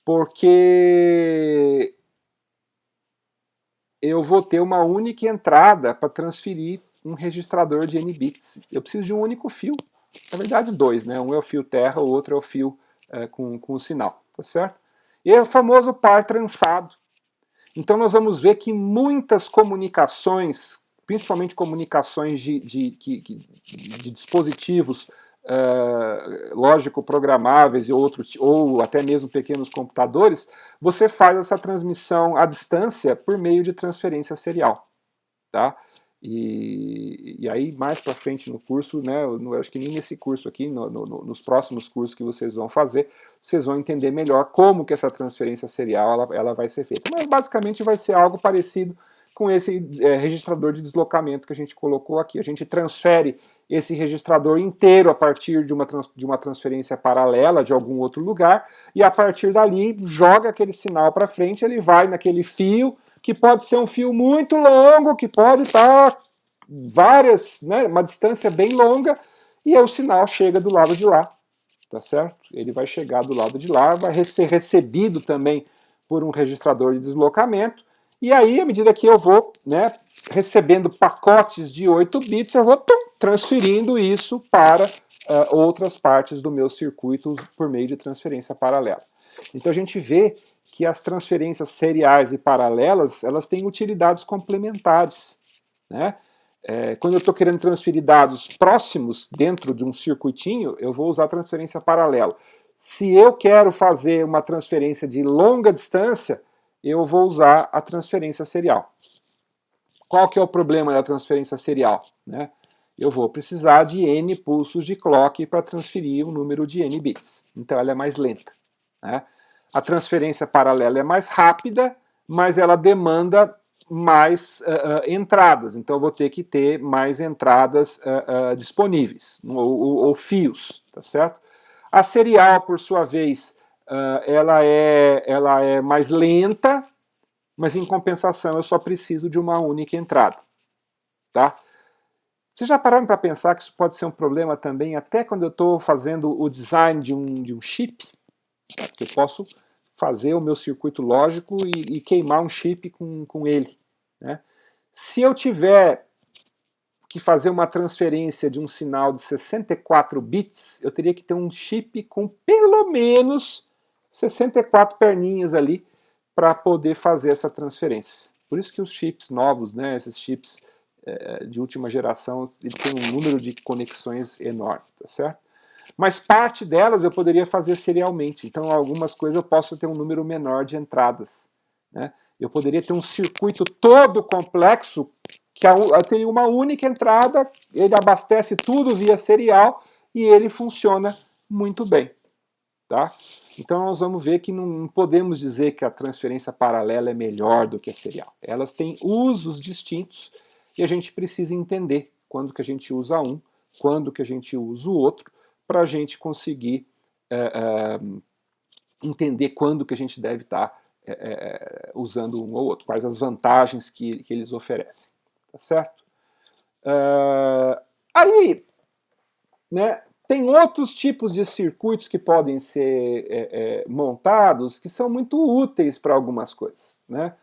porque eu vou ter uma única entrada para transferir um registrador de N bits. Eu preciso de um único fio. Na verdade, dois, né? Um é o fio terra, o outro é o fio com o sinal, tá certo? E é o famoso par trançado. Então nós vamos ver que muitas comunicações, principalmente comunicações de dispositivos lógico-programáveis ou até mesmo pequenos computadores, você faz essa transmissão à distância por meio de transferência serial. Tá? E aí, mais para frente no curso, né, eu acho que nem nesse curso aqui, nos próximos cursos que vocês vão fazer, vocês vão entender melhor como que essa transferência serial ela vai ser feita. Mas basicamente vai ser algo parecido com esse registrador de deslocamento que a gente colocou aqui. A gente transfere esse registrador inteiro a partir de uma transferência paralela de algum outro lugar, e a partir dali joga aquele sinal para frente, ele vai naquele fio, que pode ser um fio muito longo, que pode estar uma distância bem longa, e aí o sinal chega do lado de lá, tá certo? Ele vai chegar do lado de lá, vai ser recebido também por um registrador de deslocamento, e aí, à medida que eu vou recebendo pacotes de 8 bits, eu vou transferindo isso para outras partes do meu circuito por meio de transferência paralela. Então a gente vê que as transferências seriais e paralelas, elas têm utilidades complementares. Né? Quando eu estou querendo transferir dados próximos dentro de um circuitinho, eu vou usar transferência paralela. Se eu quero fazer uma transferência de longa distância, eu vou usar a transferência serial. Qual que é o problema da transferência serial? Né? Eu vou precisar de n pulsos de clock para transferir um número de n bits. Então ela é mais lenta. Né? A transferência paralela é mais rápida, mas ela demanda mais entradas. Então eu vou ter que ter mais entradas disponíveis, ou fios, tá certo? A serial, por sua vez, ela é mais lenta, mas em compensação eu só preciso de uma única entrada. Tá? Vocês já pararam para pensar que isso pode ser um problema também até quando eu estou fazendo o design de um chip? Tá? Porque eu posso fazer o meu circuito lógico e queimar um chip com ele. Né? Se eu tiver que fazer uma transferência de um sinal de 64 bits, eu teria que ter um chip com pelo menos 64 perninhas ali para poder fazer essa transferência. Por isso que os chips novos, né, esses chips de última geração, eles têm um número de conexões enorme, tá certo? Mas parte delas eu poderia fazer serialmente. Então, algumas coisas eu posso ter um número menor de entradas. Né? Eu poderia ter um circuito todo complexo que tem uma única entrada, ele abastece tudo via serial e ele funciona muito bem. Tá? Então nós vamos ver que não podemos dizer que a transferência paralela é melhor do que a serial. Elas têm usos distintos e a gente precisa entender quando que a gente usa um, quando que a gente usa o outro, para a gente conseguir entender quando que a gente deve estar usando um ou outro, quais as vantagens que eles oferecem. Tá certo? Aí, né, tem outros tipos de circuitos que podem ser montados que são muito úteis para algumas coisas. Né?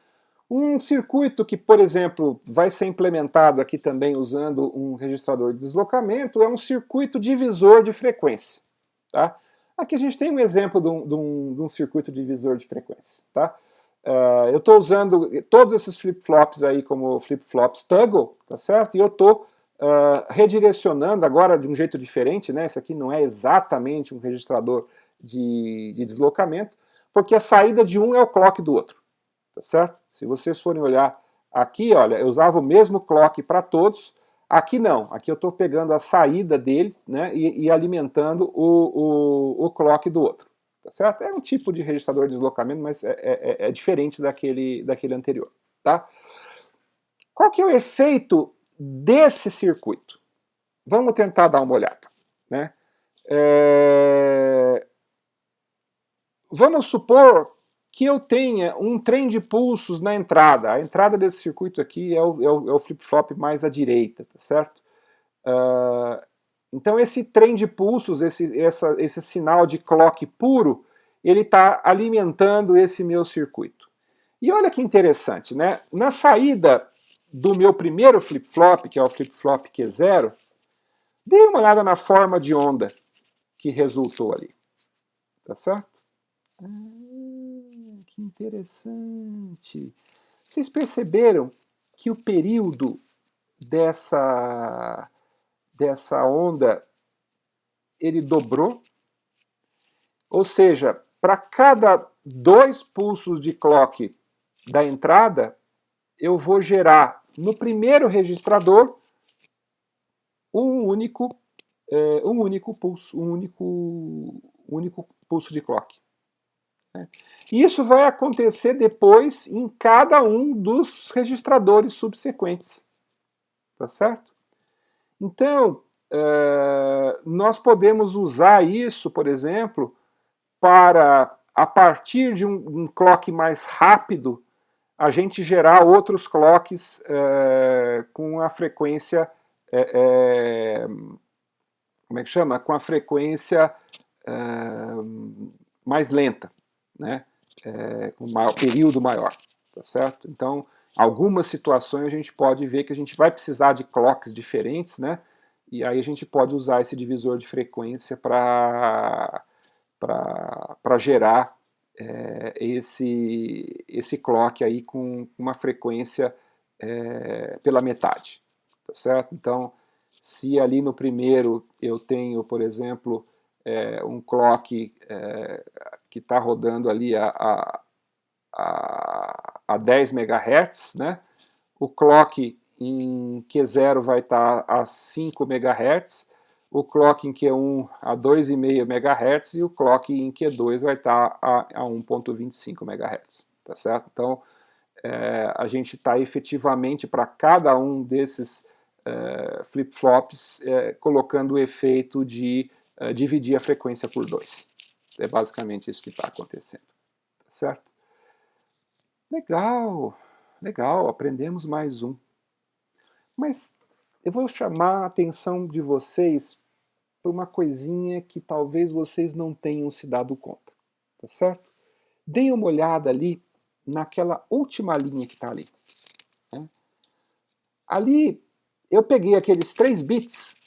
Um circuito que, por exemplo, vai ser implementado aqui também usando um registrador de deslocamento é um circuito divisor de frequência. Tá? Aqui a gente tem um exemplo de um circuito divisor de frequência. Tá? Eu estou usando todos esses flip-flops aí como flip-flops toggle, tá certo? E eu estou redirecionando agora de um jeito diferente, né? Esse aqui não é exatamente um registrador de deslocamento, porque a saída de um é o clock do outro, tá certo? Se vocês forem olhar aqui, olha, eu usava o mesmo clock para todos, aqui não, aqui eu estou pegando a saída dele, né, e alimentando o clock do outro, tá certo? É um tipo de registrador de deslocamento, mas é diferente daquele anterior, tá? Qual que é o efeito desse circuito? Vamos tentar dar uma olhada, né? Vamos supor que eu tenha um trem de pulsos na entrada. A entrada desse circuito aqui é o flip-flop mais à direita, tá certo? Então esse trem de pulsos, esse sinal de clock puro, ele está alimentando esse meu circuito. E olha que interessante, né? Na saída do meu primeiro flip-flop, que é o flip-flop Q0, dê uma olhada na forma de onda que resultou ali. Tá certo? Que interessante. Vocês perceberam que o período dessa onda ele dobrou? Ou seja, para cada 2 pulsos de clock da entrada, eu vou gerar no primeiro registrador um único pulso, um único pulso de clock. Isso vai acontecer depois em cada um dos registradores subsequentes. Tá certo? Então, nós podemos usar isso, por exemplo, para, a partir de um clock mais rápido, a gente gerar outros clocks com a frequência, como é que chama? Com a frequência mais lenta, né? Com um período maior, tá certo? Então, algumas situações a gente pode ver que a gente vai precisar de clocks diferentes, né? E aí a gente pode usar esse divisor de frequência para gerar esse clock aí com uma frequência pela metade, tá certo? Então, se ali no primeiro eu tenho, por exemplo, um clock que está rodando ali a 10 MHz, né? O clock em Q0 vai estar a 5 MHz, o clock em Q1 a 2,5 MHz e o clock em Q2 vai estar a 1,25 MHz, tá certo? Então, a gente está efetivamente para cada um desses flip-flops colocando o efeito de dividir a frequência por 2. É basicamente isso que está acontecendo, tá certo? Legal, legal, aprendemos mais um. Mas eu vou chamar a atenção de vocês para uma coisinha que talvez vocês não tenham se dado conta, tá certo? Deem uma olhada ali naquela última linha que está ali. Né? Ali eu peguei aqueles 3 bits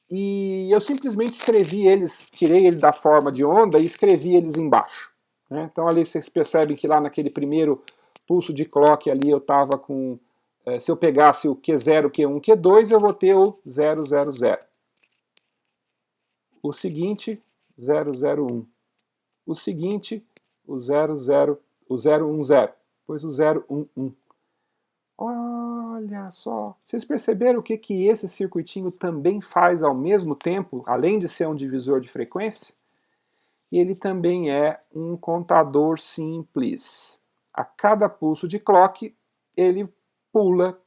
e eu simplesmente escrevi eles, tirei ele da forma de onda e escrevi eles embaixo. Né? Então ali vocês percebem que lá naquele primeiro pulso de clock ali eu estava com... se eu pegasse o Q0, Q1, Q2, eu vou ter o 000. O seguinte, 001. O seguinte, o 010. Depois o 011. Olha só, vocês perceberam o que esse circuitinho também faz ao mesmo tempo, além de ser um divisor de frequência? Ele também é um contador simples. A cada pulso de clock, ele pula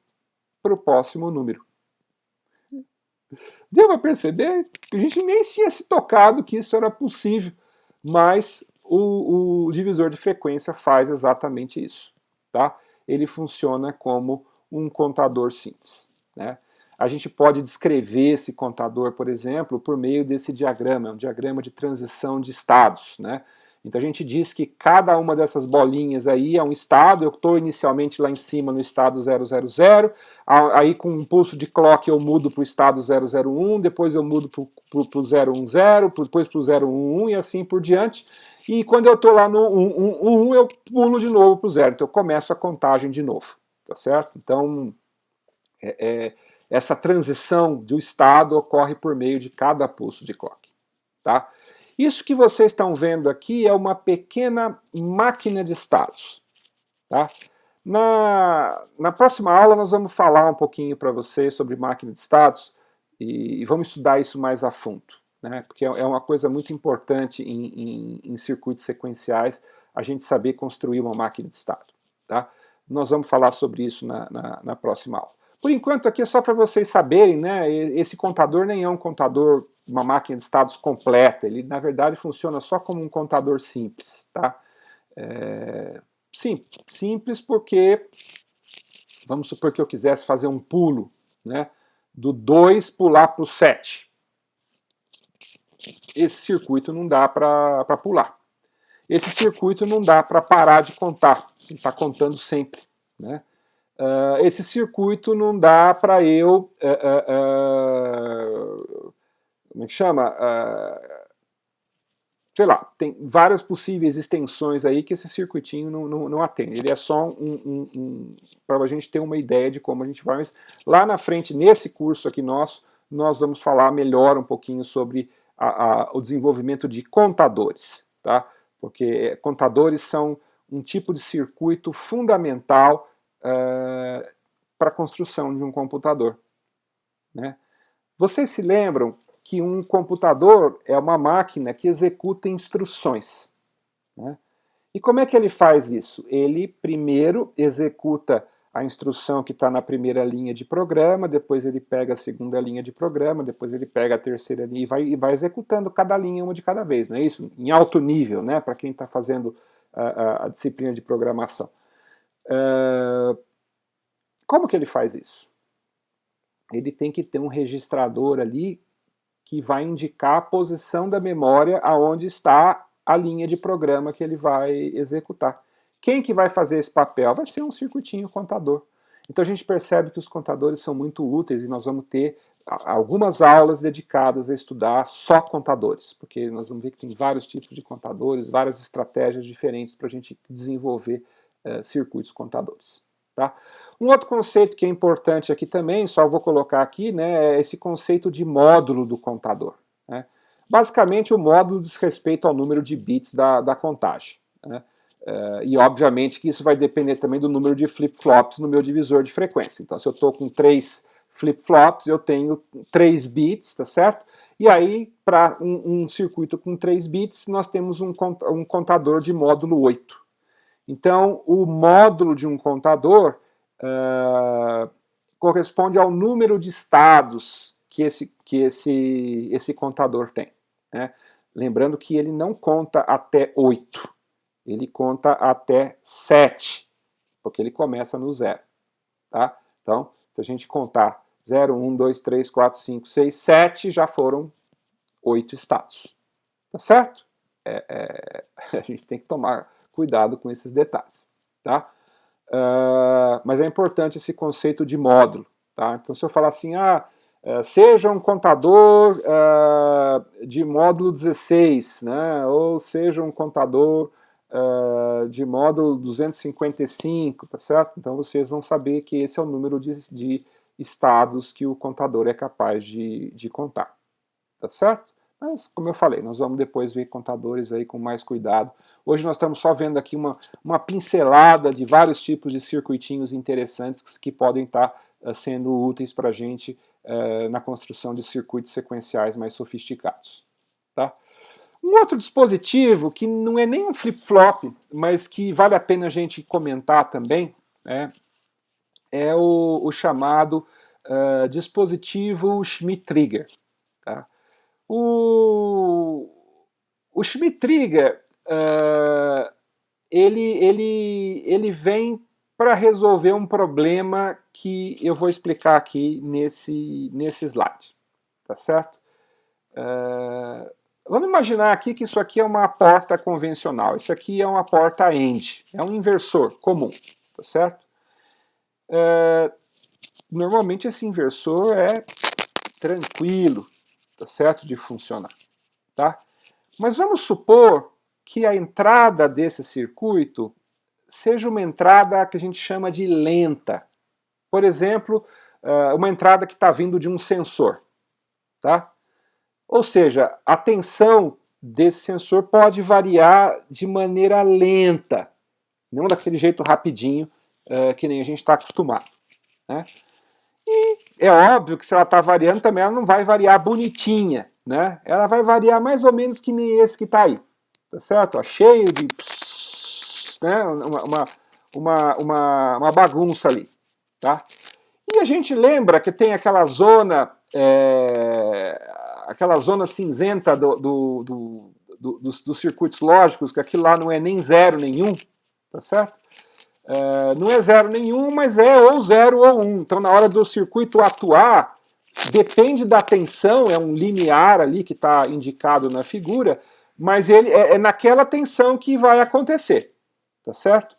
para o próximo número. Deu para perceber? A gente nem tinha se tocado que isso era possível, mas o divisor de frequência faz exatamente isso. Tá? Ele funciona como um contador simples. Né? A gente pode descrever esse contador, por exemplo, por meio desse diagrama, um diagrama de transição de estados. Né? Então a gente diz que cada uma dessas bolinhas aí é um estado, eu estou inicialmente lá em cima no estado 000, aí com um pulso de clock eu mudo para o estado 001, depois eu mudo para o 010, depois para o 011 e assim por diante. E quando eu estou lá no 111, eu pulo de novo para o 0, então eu começo a contagem de novo, tá certo? Então, essa transição do estado ocorre por meio de cada pulso de clock, tá? Isso que vocês estão vendo aqui é uma pequena máquina de estados. Tá? Na próxima aula nós vamos falar um pouquinho para vocês sobre máquina de estados e vamos estudar isso mais a fundo. Né? Porque é uma coisa muito importante em circuitos sequenciais a gente saber construir uma máquina de estado. Tá? Nós vamos falar sobre isso na próxima aula. Por enquanto aqui é só para vocês saberem, né, esse contador nem é um contador, uma máquina de estados completa, ele na verdade funciona só como um contador simples. Tá? Sim, simples porque, vamos supor que eu quisesse fazer um pulo, né, do 2 pular para o 7. Esse circuito não dá para pular. Esse circuito não dá para parar de contar, ele está contando sempre. Né? Esse circuito não dá para eu... como é que chama? Sei lá, tem várias possíveis extensões aí que esse circuitinho não atende. Ele é só para a gente ter uma ideia de como a gente vai. Mas lá na frente, nesse curso aqui nosso, nós vamos falar melhor um pouquinho sobre o desenvolvimento de contadores. Tá? Porque contadores são um tipo de circuito fundamental para a construção de um computador. Né? Vocês se lembram que um computador é uma máquina que executa instruções. Né? E como é que ele faz isso? Ele primeiro executa a instrução que está na primeira linha de programa, depois ele pega a segunda linha de programa, depois ele pega a terceira linha e vai executando cada linha uma de cada vez, não é isso? Em alto nível, né? Para quem está fazendo a disciplina de programação. Como que ele faz isso? Ele tem que ter um registrador ali que vai indicar a posição da memória aonde está a linha de programa que ele vai executar. Quem que vai fazer esse papel? Vai ser um circuitinho contador. Então a gente percebe que os contadores são muito úteis e nós vamos ter algumas aulas dedicadas a estudar só contadores, porque nós vamos ver que tem vários tipos de contadores, várias estratégias diferentes para a gente desenvolver circuitos contadores. Tá? Um outro conceito que é importante aqui também, só vou colocar aqui, né, é esse conceito de módulo do contador. Né? Basicamente, o módulo diz respeito ao número de bits da contagem, né? E obviamente que isso vai depender também do número de flip-flops no meu divisor de frequência. Então, se eu estou com 3 flip-flops, eu tenho 3 bits, tá certo? E aí, para um circuito com 3 bits, nós temos um contador de módulo 8. Então, o módulo de um contador corresponde ao número de estados que esse contador tem, né? Lembrando que ele não conta até 8, ele conta até 7, porque ele começa no zero. Tá? Então, se a gente contar 0, 1, 2, 3, 4, 5, 6, 7, já foram 8 estados. Tá certo? A gente tem que tomar cuidado com esses detalhes. Tá? Mas é importante esse conceito de módulo. Tá? Então, se eu falar assim, seja um contador de módulo 16, né? Ou seja um contador de módulo 255, tá certo? Então vocês vão saber que esse é o número de estados que o contador é capaz de contar, tá certo? Mas, como eu falei, nós vamos depois ver contadores aí com mais cuidado. Hoje nós estamos só vendo aqui uma pincelada de vários tipos de circuitinhos interessantes que podem estar sendo úteis para a gente na construção de circuitos sequenciais mais sofisticados. Tá? Um outro dispositivo que não é nem um flip-flop, mas que vale a pena a gente comentar também, né, é o chamado dispositivo Schmitt-Trigger. Tá? O Schmitt-Trigger, ele vem para resolver um problema que eu vou explicar aqui nesse slide. Tá certo? Vamos imaginar aqui que isso aqui é uma porta convencional. Isso aqui é uma porta AND. É um inversor comum. Tá certo? Normalmente esse inversor é tranquilo, tá certo, de funcionar. Tá? Mas vamos supor que a entrada desse circuito seja uma entrada que a gente chama de lenta. Por exemplo, uma entrada que está vindo de um sensor. Tá? Ou seja, a tensão desse sensor pode variar de maneira lenta, não daquele jeito rapidinho que nem a gente está acostumado. Né? E é óbvio que se ela está variando também, ela não vai variar bonitinha. Né? Ela vai variar mais ou menos que nem esse que está aí. Tá certo? Ó, cheio de... né? uma bagunça ali. Tá? E a gente lembra que tem aquela zona cinzenta dos circuitos lógicos, que aquilo lá não é nem 0 nem 1, tá certo? Não é 0 nem 1, mas é ou 0 ou 1. Então, na hora do circuito atuar, depende da tensão, é um limiar ali que está indicado na figura, mas ele é naquela tensão que vai acontecer, tá certo?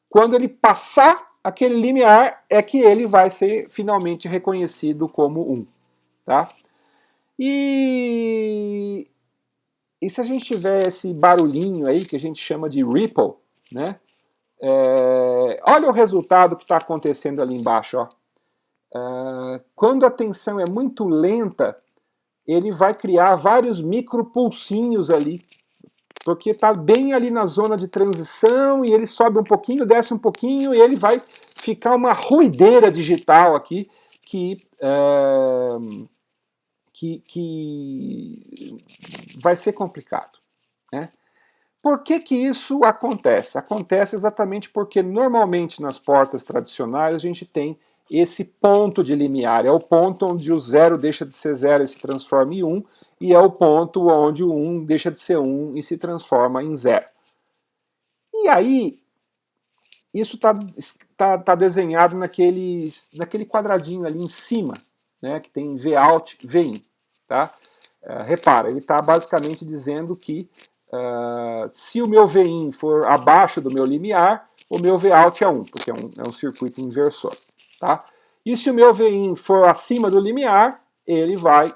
Quando ele passar aquele limiar, é que ele vai ser finalmente reconhecido como 1, tá? E se a gente tiver esse barulhinho aí, que a gente chama de ripple, né? Olha o resultado que está acontecendo ali embaixo. Ó. Quando a tensão é muito lenta, ele vai criar vários micropulsinhos ali, porque está bem ali na zona de transição e ele sobe um pouquinho, desce um pouquinho e ele vai ficar uma ruideira digital aqui que vai ser complicado. Né? Por que isso acontece? Acontece exatamente porque normalmente nas portas tradicionais a gente tem esse ponto de limiar, é o ponto onde o 0 deixa de ser 0 e se transforma em 1, e é o ponto onde o 1 deixa de ser 1 e se transforma em 0. E aí, isso tá desenhado naquele quadradinho ali em cima, né, que tem Vout, Vin. Tá? Repara, ele está basicamente dizendo que se o meu Vin for abaixo do meu limiar, o meu Vout é 1, porque é um circuito inversor. Tá? E se o meu Vin for acima do limiar, ele vai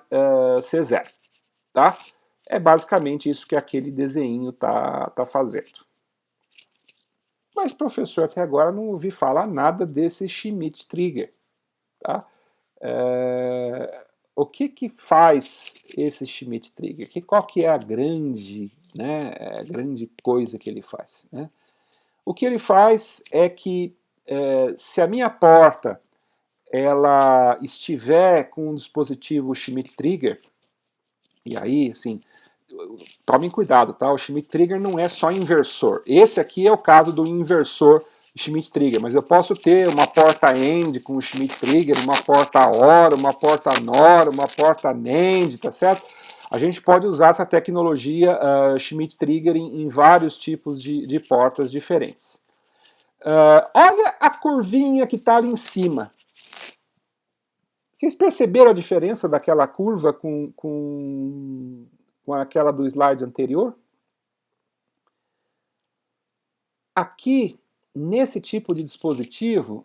ser 0. Tá? É basicamente isso que aquele desenho tá fazendo. Mas, professor, até agora não ouvi falar nada desse Schmitt-Trigger. Tá? o que faz esse Schmitt Trigger? Qual que é a grande, né, a grande coisa que ele faz? Né? O que ele faz é que se a minha porta ela estiver com um dispositivo Schmitt Trigger, e aí, assim, tomem cuidado, tá? O Schmitt Trigger não é só inversor. Esse aqui é o caso do inversor Schmitt Trigger, mas eu posso ter uma porta AND com o Schmitt Trigger, uma porta OR, uma porta NOR, uma porta NAND, tá certo? A gente pode usar essa tecnologia Schmitt Trigger em vários tipos de portas diferentes. Olha a curvinha que está ali em cima. Vocês perceberam a diferença daquela curva com aquela do slide anterior? Aqui, nesse tipo de dispositivo,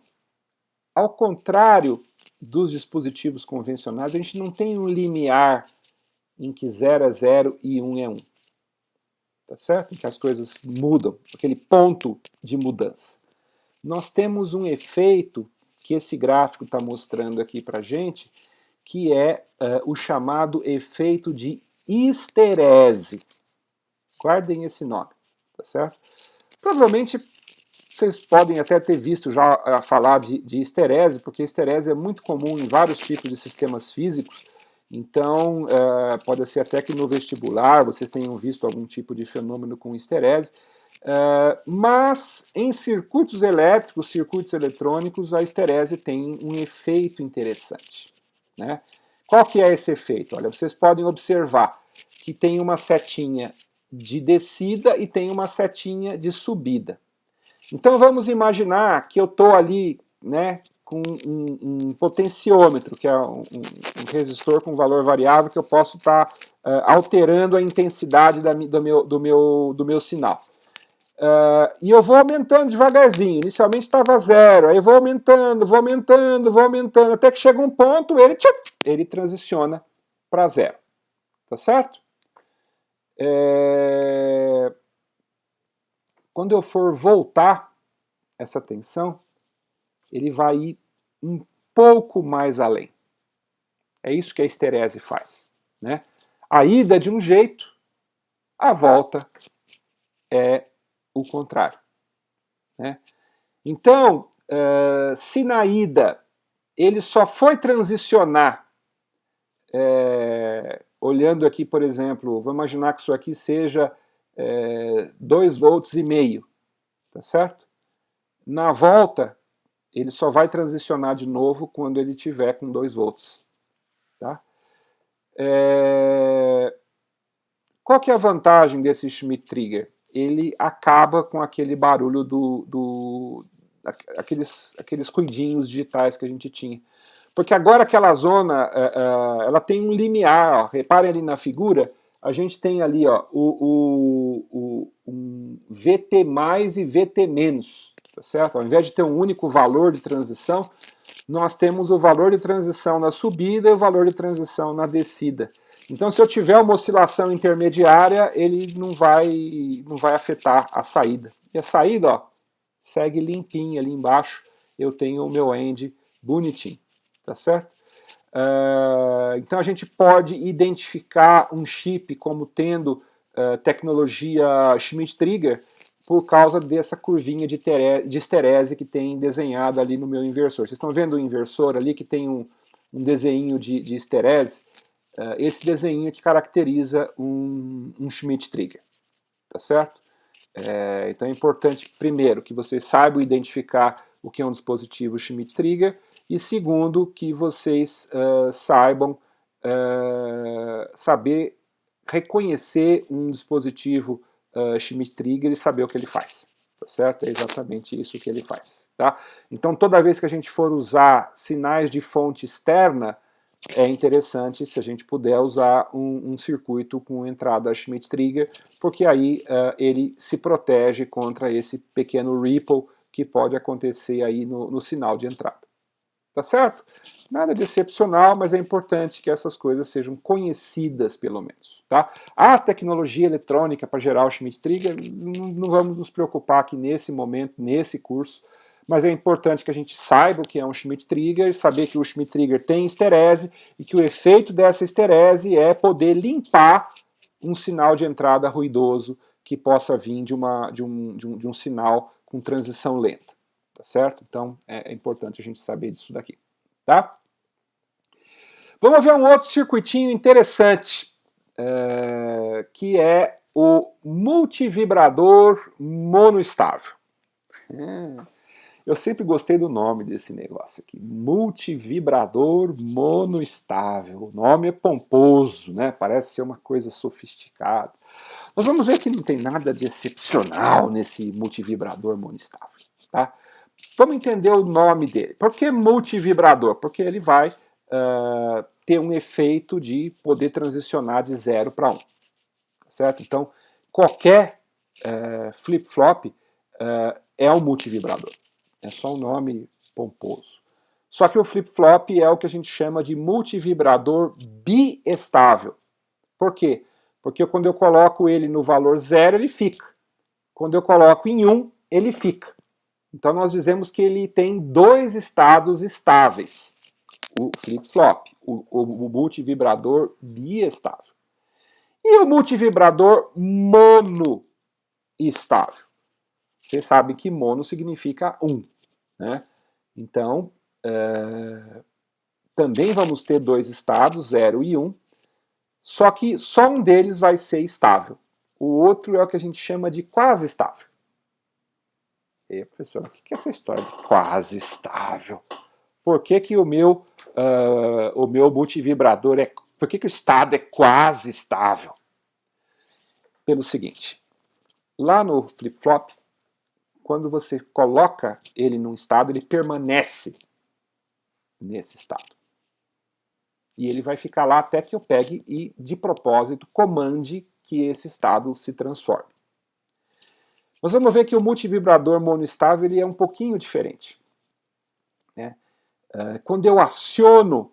ao contrário dos dispositivos convencionais, a gente não tem um limiar em que 0 é 0 e 1 é 1. Tá certo? Em que as coisas mudam, aquele ponto de mudança. Nós temos um efeito que esse gráfico está mostrando aqui para a gente, que é o chamado efeito de histerese. Guardem esse nome, tá certo? Provavelmente vocês podem até ter visto já falar de histerese, porque histerese é muito comum em vários tipos de sistemas físicos, então pode ser até que no vestibular vocês tenham visto algum tipo de fenômeno com histerese, mas em circuitos elétricos, circuitos eletrônicos, a histerese tem um efeito interessante. Né? Qual que é esse efeito? Olha, vocês podem observar que tem uma setinha de descida e tem uma setinha de subida. Então vamos imaginar que eu estou ali, né, com um potenciômetro, que é um resistor com valor variável, que eu posso estar alterando a intensidade do meu sinal. E eu vou aumentando devagarzinho. Inicialmente estava 0, aí vou aumentando, até que chega um ponto, ele transiciona para 0. Tá certo? Quando eu for voltar essa tensão, ele vai ir um pouco mais além. É isso que a histerese faz. Né? A ida de um jeito, a volta é o contrário. Né? Então, se na ida ele só foi transicionar, olhando aqui, por exemplo, vamos imaginar que isso aqui seja 2,5 volts, tá certo? Na volta, ele só vai transicionar de novo quando ele tiver com 2 volts. Tá? Qual que é a vantagem desse Schmitt Trigger? Ele acaba com aquele barulho aqueles ruidinhos digitais que a gente tinha. Porque agora aquela zona, ela tem um limiar, ó, reparem ali na figura, a gente tem ali ó, um VT mais e VT menos, tá certo? Ao invés de ter um único valor de transição, nós temos o valor de transição na subida e o valor de transição na descida. Então, se eu tiver uma oscilação intermediária, ele não vai afetar a saída. E a saída, ó, segue limpinha ali embaixo. Eu tenho o meu end bonitinho, tá certo? Então, a gente pode identificar um chip como tendo tecnologia Schmitt Trigger por causa dessa curvinha de histerese que tem desenhado ali no meu inversor. Vocês estão vendo o inversor ali que tem um desenho de histerese? Esse desenho que caracteriza um Schmitt Trigger, tá certo? Então é importante, primeiro, que vocês saibam identificar o que é um dispositivo Schmitt Trigger e, segundo, que vocês saibam saber reconhecer um dispositivo Schmitt Trigger e saber o que ele faz, tá certo? É exatamente isso que ele faz, tá? Então, toda vez que a gente for usar sinais de fonte externa, é interessante se a gente puder usar um circuito com entrada Schmitt Trigger, porque aí ele se protege contra esse pequeno ripple que pode acontecer aí no sinal de entrada. Tá certo? Nada de excepcional, mas é importante que essas coisas sejam conhecidas, pelo menos. Tá? A tecnologia eletrônica para gerar o Schmitt Trigger, não vamos nos preocupar aqui nesse momento, nesse curso, mas é importante que a gente saiba o que é um Schmitt trigger, saber que o Schmitt trigger tem esterese e que o efeito dessa esterese é poder limpar um sinal de entrada ruidoso que possa vir de um sinal com transição lenta, tá certo? Então é importante a gente saber disso daqui, tá? Vamos ver um outro circuitinho interessante, que é o multivibrador monoestável. Eu sempre gostei do nome desse negócio aqui, multivibrador monoestável. O nome é pomposo, né? Parece ser uma coisa sofisticada. Nós vamos ver que não tem nada de excepcional nesse multivibrador monoestável, tá? Vamos entender o nome dele. Por que multivibrador? Porque ele vai ter um efeito de poder transicionar de 0 para 1. Certo? Então, qualquer flip-flop é um multivibrador. É só um nome pomposo. Só que o flip-flop é o que a gente chama de multivibrador biestável. Por quê? Porque quando eu coloco ele no valor 0, ele fica. Quando eu coloco em 1, ele fica. Então nós dizemos que ele tem dois estados estáveis. O flip-flop, o multivibrador biestável. E o multivibrador monoestável? Vocês sabem que mono significa 1. Né? Então, também vamos ter dois estados, 0 e 1, só que só um deles vai ser estável. O outro é o que a gente chama de quase estável. E, professor, o que é essa história de quase estável? Por que o meu multivibrador é... Por que o estado é quase estável? Pelo seguinte, lá no flip-flop, quando você coloca ele num estado, ele permanece nesse estado. E ele vai ficar lá até que eu pegue e, de propósito, comande que esse estado se transforme. Nós vamos ver que o multivibrador monoestável ele é um pouquinho diferente. Né? Quando eu aciono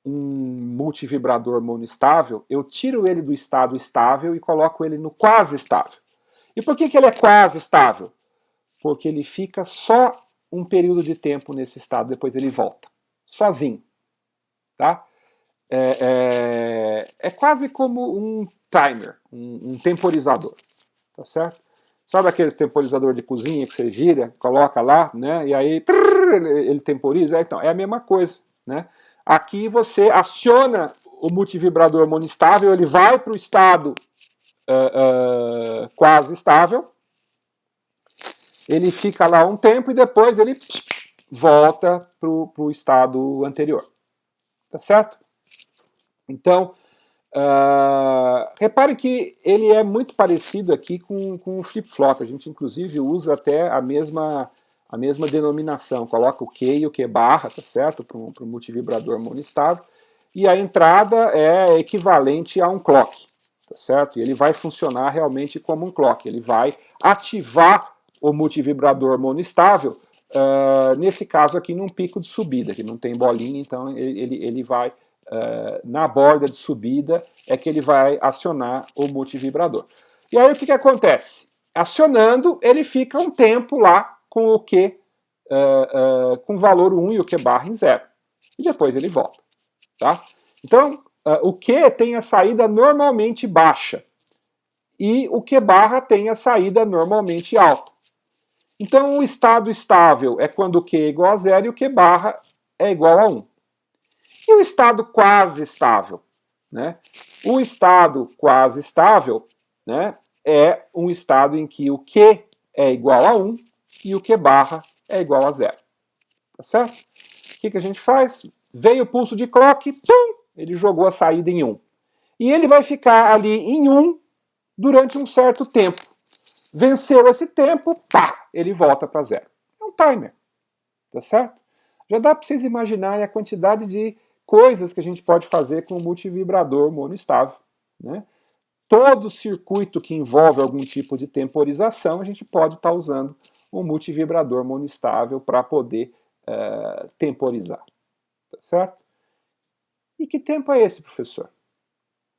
um multivibrador monoestável, eu tiro ele do estado estável e coloco ele no quase estável. E por que ele é quase estável? Porque ele fica só um período de tempo nesse estado, depois ele volta, sozinho. Tá? É quase como um timer, um temporizador. Tá certo? Sabe aquele temporizador de cozinha que você gira, coloca lá, né? E aí ele temporiza? Então, é a mesma coisa. Né? Aqui você aciona o multivibrador monoestável, ele vai para o estado quase estável, ele fica lá um tempo e depois ele volta para o estado anterior. Tá certo? Então, repare que ele é muito parecido aqui com o flip-flop. A gente, inclusive, usa até a mesma denominação. Coloca o Q e o Q barra, tá certo? Para o multivibrador monoestável. E a entrada é equivalente a um clock, tá certo? E ele vai funcionar realmente como um clock. Ele vai ativar o multivibrador monoestável, nesse caso aqui, num pico de subida, que não tem bolinha, então ele vai... na borda de subida é que ele vai acionar o multivibrador. E aí o que acontece? Acionando, ele fica um tempo lá com o Q com valor 1 e o Q barra em 0. E depois ele volta. Tá? Então, o Q tem a saída normalmente baixa e o Q barra tem a saída normalmente alta. Então, o estado estável é quando o Q é igual a 0 e o Q barra é igual a 1. E o estado quase estável? Né? O estado quase estável, né, é um estado em que o Q é igual a 1 e o Q barra é igual a 0. Tá certo? O que a gente faz? Veio o pulso de clock, pum, ele jogou a saída em 1. E ele vai ficar ali em 1 durante um certo tempo. Venceu esse tempo, pá, ele volta para 0. É um timer. Tá certo? Já dá para vocês imaginarem a quantidade de coisas que a gente pode fazer com o multivibrador monoestável. Né? Todo circuito que envolve algum tipo de temporização, a gente pode estar usando um multivibrador monoestável para poder temporizar. Tá certo? E que tempo é esse, professor?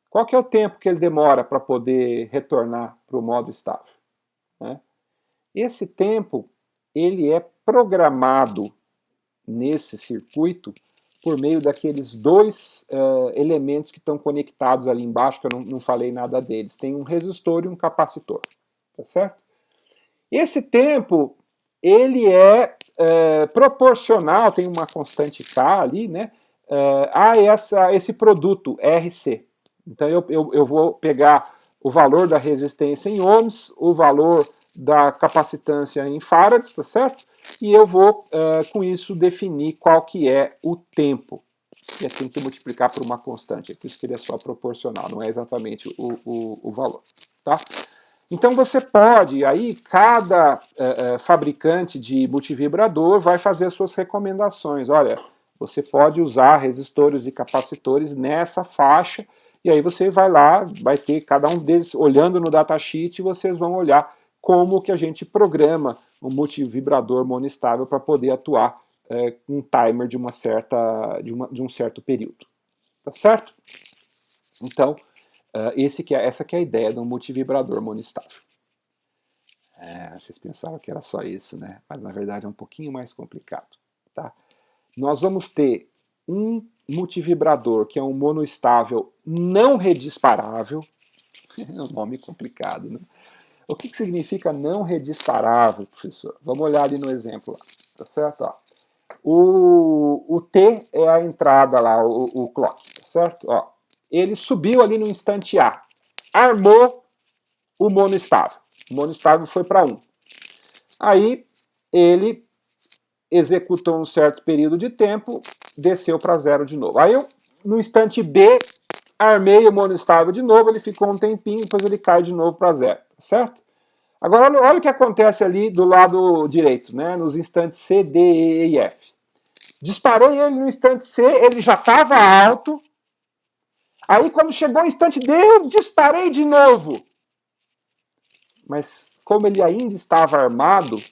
Qual que é o tempo que ele demora para poder retornar para o modo estável? Né? Esse tempo ele é programado nesse circuito por meio daqueles dois elementos que estão conectados ali embaixo, que eu não falei nada deles. Tem um resistor e um capacitor, tá certo? Esse tempo, ele é proporcional, tem uma constante K ali, né, a esse produto, RC. Então eu vou pegar o valor da resistência em ohms, o valor da capacitância em farads, tá certo? E eu vou, com isso, definir qual que é o tempo. E eu tenho que multiplicar por uma constante, é por isso que ele é só proporcional, não é exatamente o valor. Tá? Então você pode, aí cada fabricante de multivibrador vai fazer as suas recomendações. Olha, você pode usar resistores e capacitores nessa faixa, e aí você vai lá, vai ter cada um deles, olhando no datasheet, vocês vão olhar como que a gente programa um multivibrador monoestável para poder atuar com um timer de um certo período. Tá certo? Então, essa que é a ideia do multivibrador monoestável. Vocês pensavam que era só isso, né? Mas na verdade é um pouquinho mais complicado. Tá? Nós vamos ter um multivibrador que é um monoestável não redisparável. É um nome complicado, né? O que significa não redisparável, professor? Vamos olhar ali no exemplo lá, tá certo? Ó. O T é a entrada lá, o clock, tá certo? Ó. Ele subiu ali no instante A, armou o monoestável. O monoestável foi para 1. Aí ele executou um certo período de tempo, desceu para 0 de novo. Aí eu, no instante B, armei o monoestável de novo, ele ficou um tempinho, depois ele cai de novo para 0, tá certo? Agora, olha o que acontece ali do lado direito, né, nos instantes C, D, E e F. Disparei ele no instante C, ele já estava alto. Aí, quando chegou o instante D, eu disparei de novo. Mas, como ele ainda estava armado,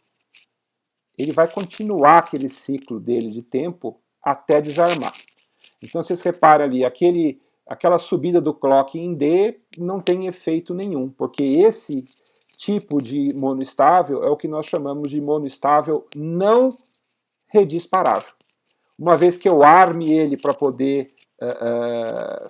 ele vai continuar aquele ciclo dele de tempo até desarmar. Então, vocês reparam ali, aquela subida do clock em D não tem efeito nenhum, porque esse tipo de monoestável é o que nós chamamos de monoestável não redisparável. Uma vez que eu arme ele para poder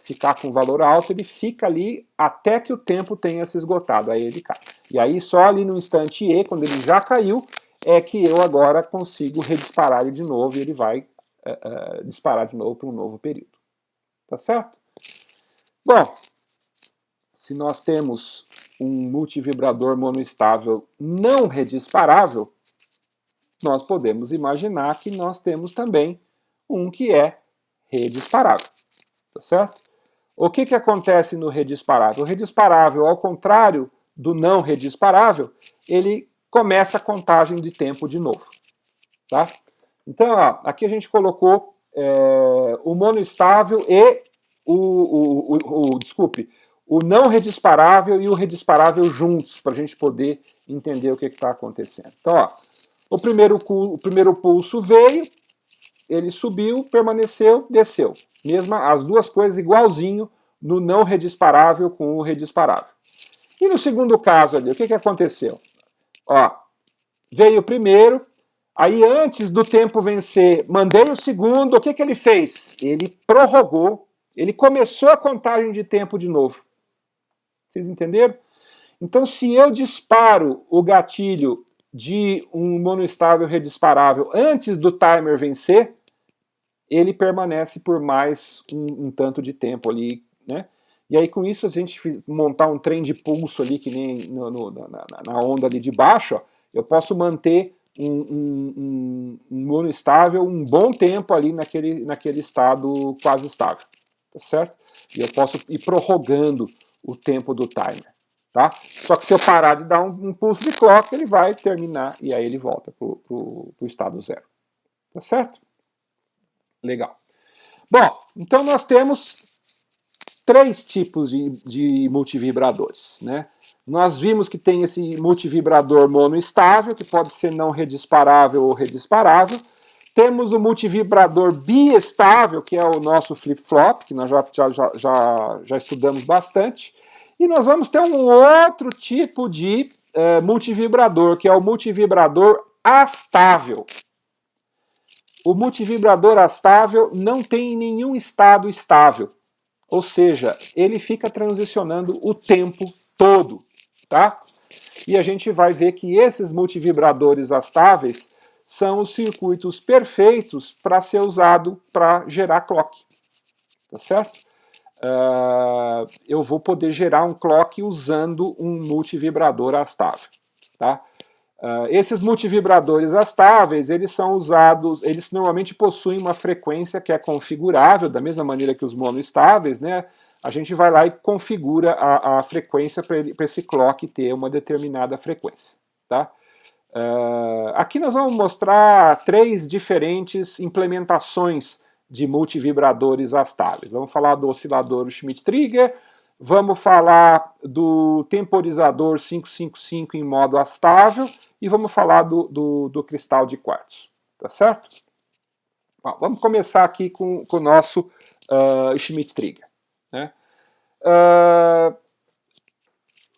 ficar com valor alto, ele fica ali até que o tempo tenha se esgotado, aí ele cai. E aí só ali no instante E, quando ele já caiu, é que eu agora consigo redisparar ele de novo e ele vai disparar de novo para um novo período. Tá certo? Bom, se nós temos um multivibrador monoestável não redisparável, nós podemos imaginar que nós temos também um que é redisparável. Tá certo? O que acontece no redisparável? O redisparável, ao contrário do não redisparável, ele começa a contagem de tempo de novo. Tá? Então, ó, aqui a gente colocou o monoestável e o não redisparável e o redisparável juntos, para a gente poder entender o que está acontecendo. Então, ó, o primeiro pulso veio, ele subiu, permaneceu, desceu. As duas coisas igualzinho no não redisparável com o redisparável. E no segundo caso ali, o que aconteceu? Ó, veio o primeiro, aí antes do tempo vencer, mandei o segundo, o que ele fez? Ele prorrogou, ele começou a contagem de tempo de novo. Vocês entenderam? Então, se eu disparo o gatilho de um monoestável redisparável antes do timer vencer, ele permanece por mais um tanto de tempo ali, né? E aí com isso a gente montar um trem de pulso ali, que nem na onda ali de baixo, ó, eu posso manter um monoestável um bom tempo ali naquele estado quase estável, tá certo? E eu posso ir prorrogando o tempo do timer, tá? Só que se eu parar de dar um pulso de clock, ele vai terminar e aí ele volta pro estado zero, tá certo? Legal. Bom, então nós temos 3 tipos de multivibradores, né? Nós vimos que tem esse multivibrador monoestável, que pode ser não redisparável ou redisparável. Temos o multivibrador biestável, que é o nosso flip-flop, que nós já estudamos bastante. E nós vamos ter um outro tipo de multivibrador, que é o multivibrador astável. O multivibrador astável não tem nenhum estado estável, ou seja, ele fica transicionando o tempo todo, tá? E a gente vai ver que esses multivibradores astáveis são os circuitos perfeitos para ser usado para gerar clock, tá certo? Eu vou poder gerar um clock usando um multivibrador astável, tá? Esses multivibradores astáveis, eles são usados, eles normalmente possuem uma frequência que é configurável, da mesma maneira que os monoestáveis, né? A gente vai lá e configura a frequência para esse clock ter uma determinada frequência, tá? Aqui nós vamos mostrar 3 diferentes implementações de multivibradores astáveis. Vamos falar do oscilador Schmitt-Trigger, vamos falar do temporizador 555 em modo astável e vamos falar do cristal de quartzo, tá certo? Bom, vamos começar aqui com o nosso Schmitt-Trigger, né?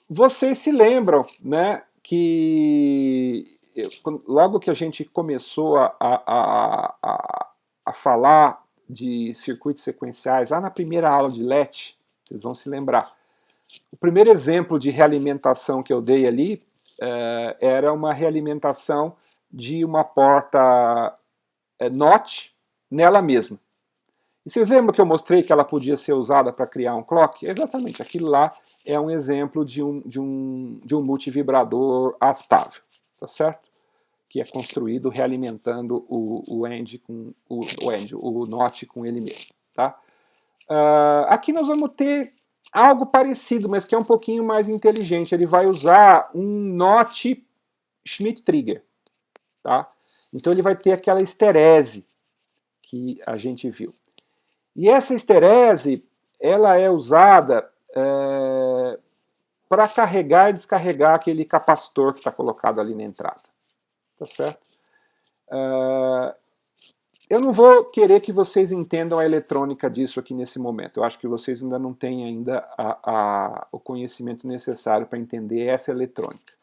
Vocês se lembram, né, que logo que a gente começou a falar de circuitos sequenciais, lá na primeira aula de LET, vocês vão se lembrar. O primeiro exemplo de realimentação que eu dei ali era uma realimentação de uma porta NOT nela mesma. E vocês lembram que eu mostrei que ela podia ser usada para criar um clock? Exatamente, aquilo lá é um exemplo de um multivibrador astável, tá certo? Que é construído realimentando o NOT com ele mesmo, tá? Aqui nós vamos ter algo parecido, mas que é um pouquinho mais inteligente. Ele vai usar um NOT Schmitt-Trigger, tá? Então ele vai ter aquela esterese que a gente viu. E essa esterese, ela é usada para carregar e descarregar aquele capacitor que está colocado ali na entrada. Tá certo? Eu não vou querer que vocês entendam a eletrônica disso aqui nesse momento. Eu acho que vocês ainda não têm ainda o conhecimento necessário para entender essa eletrônica.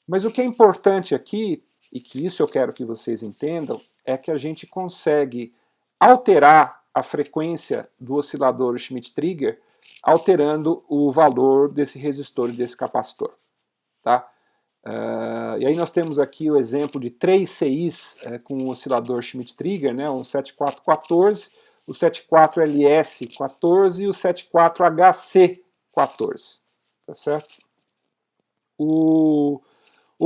Mas o que é importante aqui, e que isso eu quero que vocês entendam, é que a gente consegue alterar a frequência do oscilador Schmitt-Trigger alterando o valor desse resistor e desse capacitor. Tá? E aí nós temos aqui o exemplo de 3 CIs com o oscilador Schmitt-Trigger, né, um 7414, o 74LS14 e o 74HC14. Tá certo? O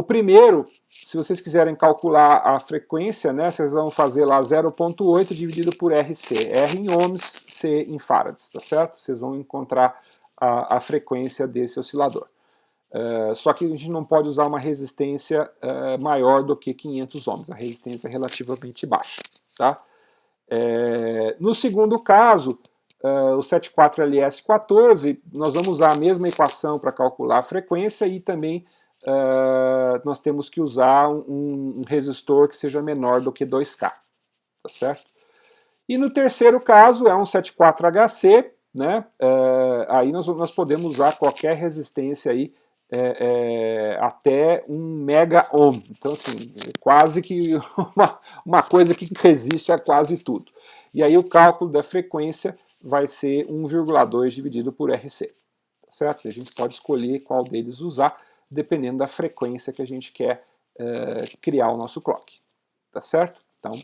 primeiro, se vocês quiserem calcular a frequência, né, vocês vão fazer lá 0,8 dividido por RC. R em ohms, C em farads, tá certo? Vocês vão encontrar a frequência desse oscilador. Só que a gente não pode usar uma resistência maior do que 500 ohms. A resistência é relativamente baixa, tá? No segundo caso, o 74LS14, nós vamos usar a mesma equação para calcular a frequência e também nós temos que usar um resistor que seja menor do que 2K, tá certo? E no terceiro caso é um 74HC, né? Aí nós podemos usar qualquer resistência aí até 1 mega ohm. Então, assim, quase que uma coisa que resiste a quase tudo. E aí o cálculo da frequência vai ser 1,2 dividido por RC, tá certo? A gente pode escolher qual deles usar, dependendo da frequência que a gente quer criar o nosso clock, tá certo? Então,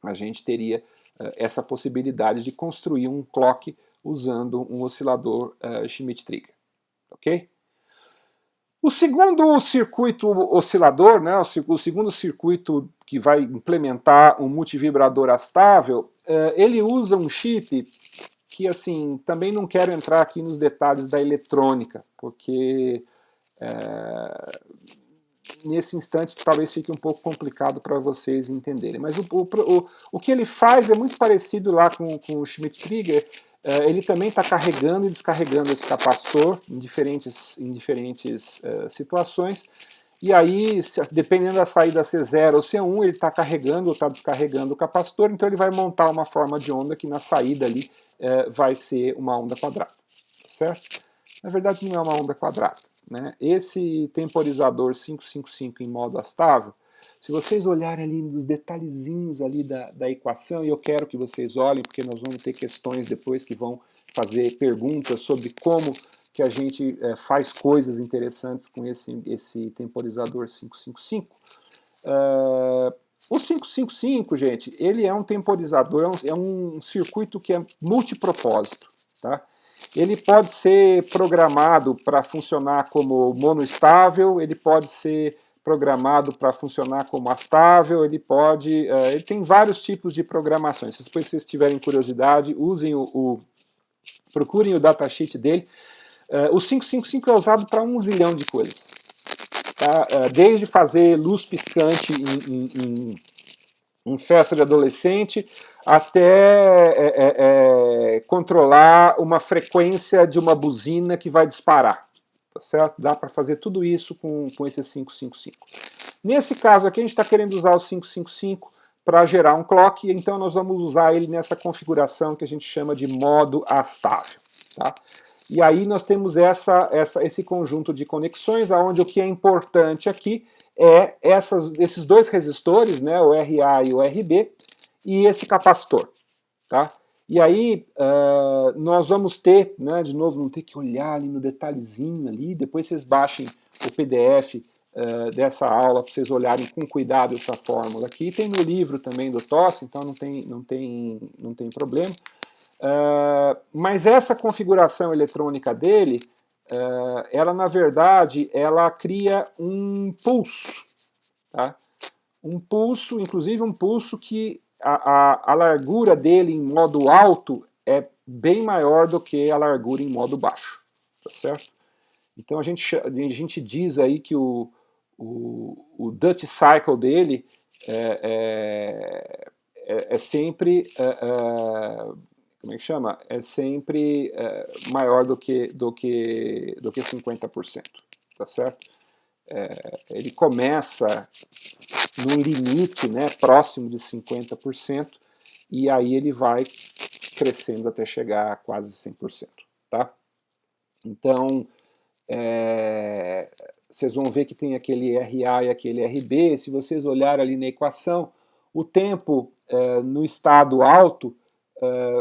a gente teria essa possibilidade de construir um clock usando um oscilador Schmitt-Trigger, ok? O segundo circuito oscilador, né, o segundo circuito que vai implementar um multivibrador astável, ele usa um chip que, assim, também não quero entrar aqui nos detalhes da eletrônica, porque nesse instante talvez fique um pouco complicado para vocês entenderem. Mas o que ele faz é muito parecido lá com o Schmitt-Trigger. Ele também está carregando e descarregando esse capacitor em diferentes situações. E aí, dependendo da saída C0 ou C1, ele está carregando ou está descarregando o capacitor, então ele vai montar uma forma de onda que na saída ali vai ser uma onda quadrada, certo? Na verdade não é uma onda quadrada, né, esse temporizador 555 em modo astável, se vocês olharem ali nos detalhezinhos ali da equação, e eu quero que vocês olhem, porque nós vamos ter questões depois que vão fazer perguntas sobre como que a gente faz coisas interessantes com esse temporizador 555. O 555, gente, ele é um temporizador, é um circuito que é multipropósito, tá? Ele pode ser programado para funcionar como monoestável, ele pode ser programado para funcionar como astável, ele tem vários tipos de programações. Se depois vocês tiverem curiosidade, usem procurem o datasheet dele. O 555 é usado para 1 zilhão de coisas. Tá? Desde fazer luz piscante em festa de adolescente, até controlar uma frequência de uma buzina que vai disparar. Tá certo? Dá para fazer tudo isso com esse 555. Nesse caso aqui, a gente está querendo usar o 555 para gerar um clock, então nós vamos usar ele nessa configuração que a gente chama de modo astável. Tá? E aí nós temos esse conjunto de conexões, onde o que é importante aqui é esses dois resistores, né, o RA e o RB, e esse capacitor. Tá? E aí nós vamos ter, né, de novo, não ter que olhar ali no detalhezinho ali, depois vocês baixem o PDF dessa aula para vocês olharem com cuidado essa fórmula aqui. Tem no livro também do TOS, então não tem problema. Mas essa configuração eletrônica dele, ela na verdade, ela cria um pulso, tá? Um pulso, inclusive um pulso que a largura dele em modo alto é bem maior do que a largura em modo baixo, tá certo? Então a gente diz aí que o Duty Cycle dele é sempre como é que chama? É sempre maior do que 50%, tá certo? Ele começa no limite, né, próximo de 50%, e aí ele vai crescendo até chegar a quase 100%, tá? Então, vocês vão ver que tem aquele RA e aquele RB, se vocês olharem ali na equação, o tempo no estado alto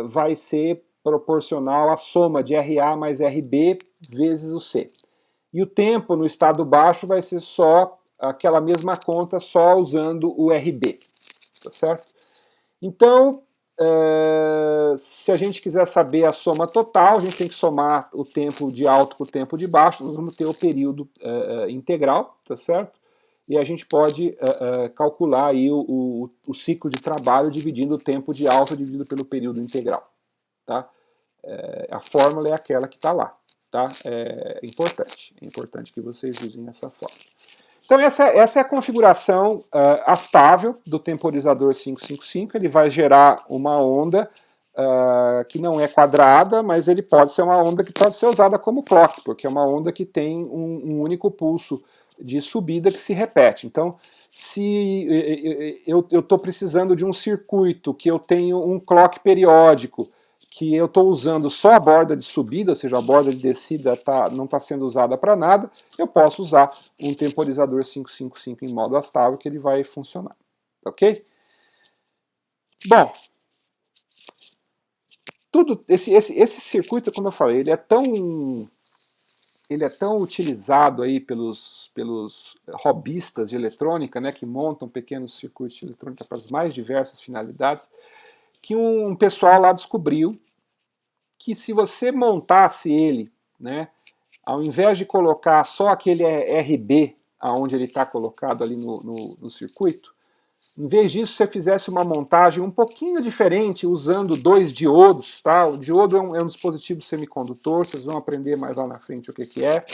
vai ser proporcional à soma de RA mais RB vezes o C. E o tempo no estado baixo vai ser só aquela mesma conta, só usando o RB. Tá certo? Então, se a gente quiser saber a soma total, a gente tem que somar o tempo de alto com o tempo de baixo, nós vamos ter o período integral, tá certo? E a gente pode calcular aí o ciclo de trabalho dividindo o tempo de alta dividido pelo período integral. Tá? A fórmula é aquela que está lá. Tá? É importante que vocês usem essa fórmula. Então essa é a configuração astável do temporizador 555. Ele vai gerar uma onda que não é quadrada, mas ele pode ser uma onda que pode ser usada como clock, porque é uma onda que tem um único pulso de subida que se repete. Então, se eu estou precisando de um circuito que eu tenho um clock periódico, que eu estou usando só a borda de subida, ou seja, a borda de descida não está sendo usada para nada, eu posso usar um temporizador 555 em modo astável que ele vai funcionar. Ok? Bom, esse circuito, como eu falei, ele é tão utilizado aí pelos hobbyistas de eletrônica, né, que montam pequenos circuitos de eletrônica para as mais diversas finalidades, que um pessoal lá descobriu que se você montasse ele, né, ao invés de colocar só aquele RB aonde ele está colocado ali no circuito, em vez disso você fizesse uma montagem um pouquinho diferente usando 2 diodos, tá? O diodo é um dispositivo semicondutor, vocês vão aprender mais lá na frente o que é.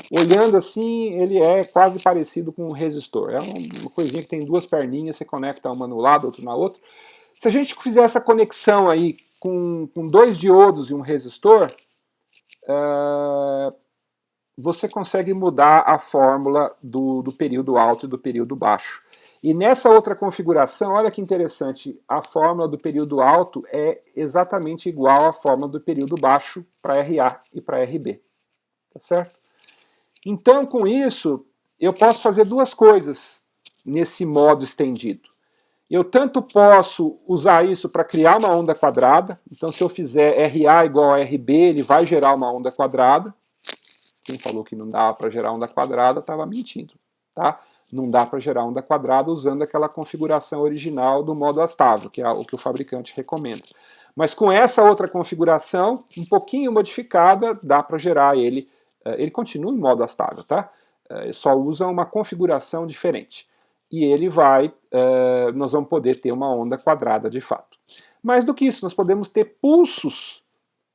Olhando assim, ele é quase parecido com um resistor. É uma coisinha que tem 2 perninhas, você conecta uma no lado, outra na outra. Se a gente fizer essa conexão aí com 2 diodos e um resistor, você consegue mudar a fórmula do período alto e do período baixo. E nessa outra configuração, olha que interessante, a fórmula do período alto é exatamente igual à fórmula do período baixo para RA e para RB. Tá certo? Então, com isso, eu posso fazer duas coisas nesse modo estendido. Eu tanto posso usar isso para criar uma onda quadrada, então se eu fizer RA igual a RB, ele vai gerar uma onda quadrada. Quem falou que não dá para gerar onda quadrada estava mentindo, tá? Não dá para gerar onda quadrada usando aquela configuração original do modo astável, que é o que o fabricante recomenda. Mas com essa outra configuração, um pouquinho modificada, dá para gerar ele. Ele continua em modo astável, tá? Ele só usa uma configuração diferente. E ele vai, nós vamos poder ter uma onda quadrada de fato. Mais do que isso, nós podemos ter pulsos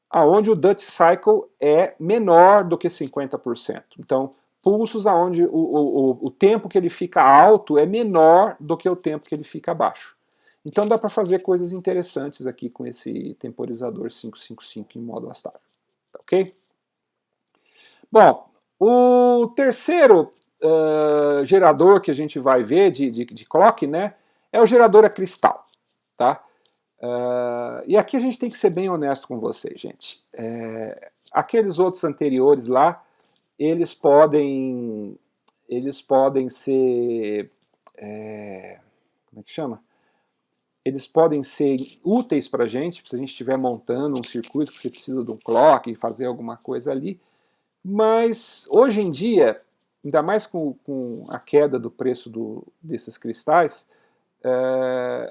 aonde o Duty Cycle é menor do que 50%. Então, pulsos aonde o tempo que ele fica alto é menor do que o tempo que ele fica baixo. Então dá para fazer coisas interessantes aqui com esse temporizador 555 em modo astável. Ok? Bom, o terceiro gerador que a gente vai ver de clock, né, é o gerador a cristal. Tá? E aqui a gente tem que ser bem honesto com vocês, gente. Aqueles outros anteriores lá, eles podem ser, como é que chama? Eles podem ser úteis para a gente, se a gente estiver montando um circuito que você precisa de um clock e fazer alguma coisa ali, mas hoje em dia, ainda mais com a queda do preço desses cristais,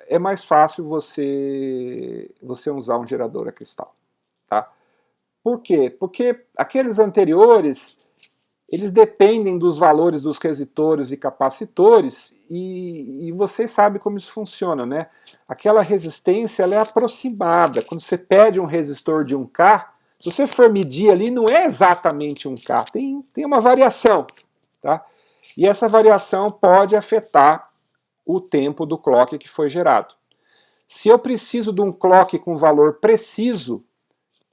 é mais fácil você usar um gerador a cristal. Tá? Por quê? Porque aqueles anteriores, eles dependem dos valores dos resistores e capacitores, e você sabe como isso funciona, né? Aquela resistência ela é aproximada. Quando você pede um resistor de 1K, se você for medir ali, não é exatamente 1K, tem uma variação. Tá? E essa variação pode afetar o tempo do clock que foi gerado. Se eu preciso de um clock com valor preciso,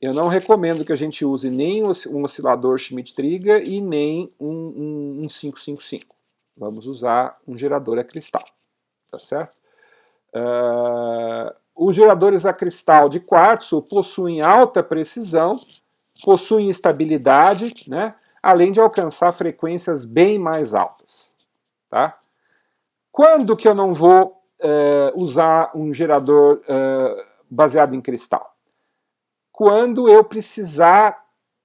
eu não recomendo que a gente use nem um oscilador Schmidt-Trigger e nem um 555. Vamos usar um gerador a cristal, tá certo? Os geradores a cristal de quartzo possuem alta precisão, possuem estabilidade, né, além de alcançar frequências bem mais altas. Tá? Quando que eu não vou usar um gerador baseado em cristal? Quando eu precisar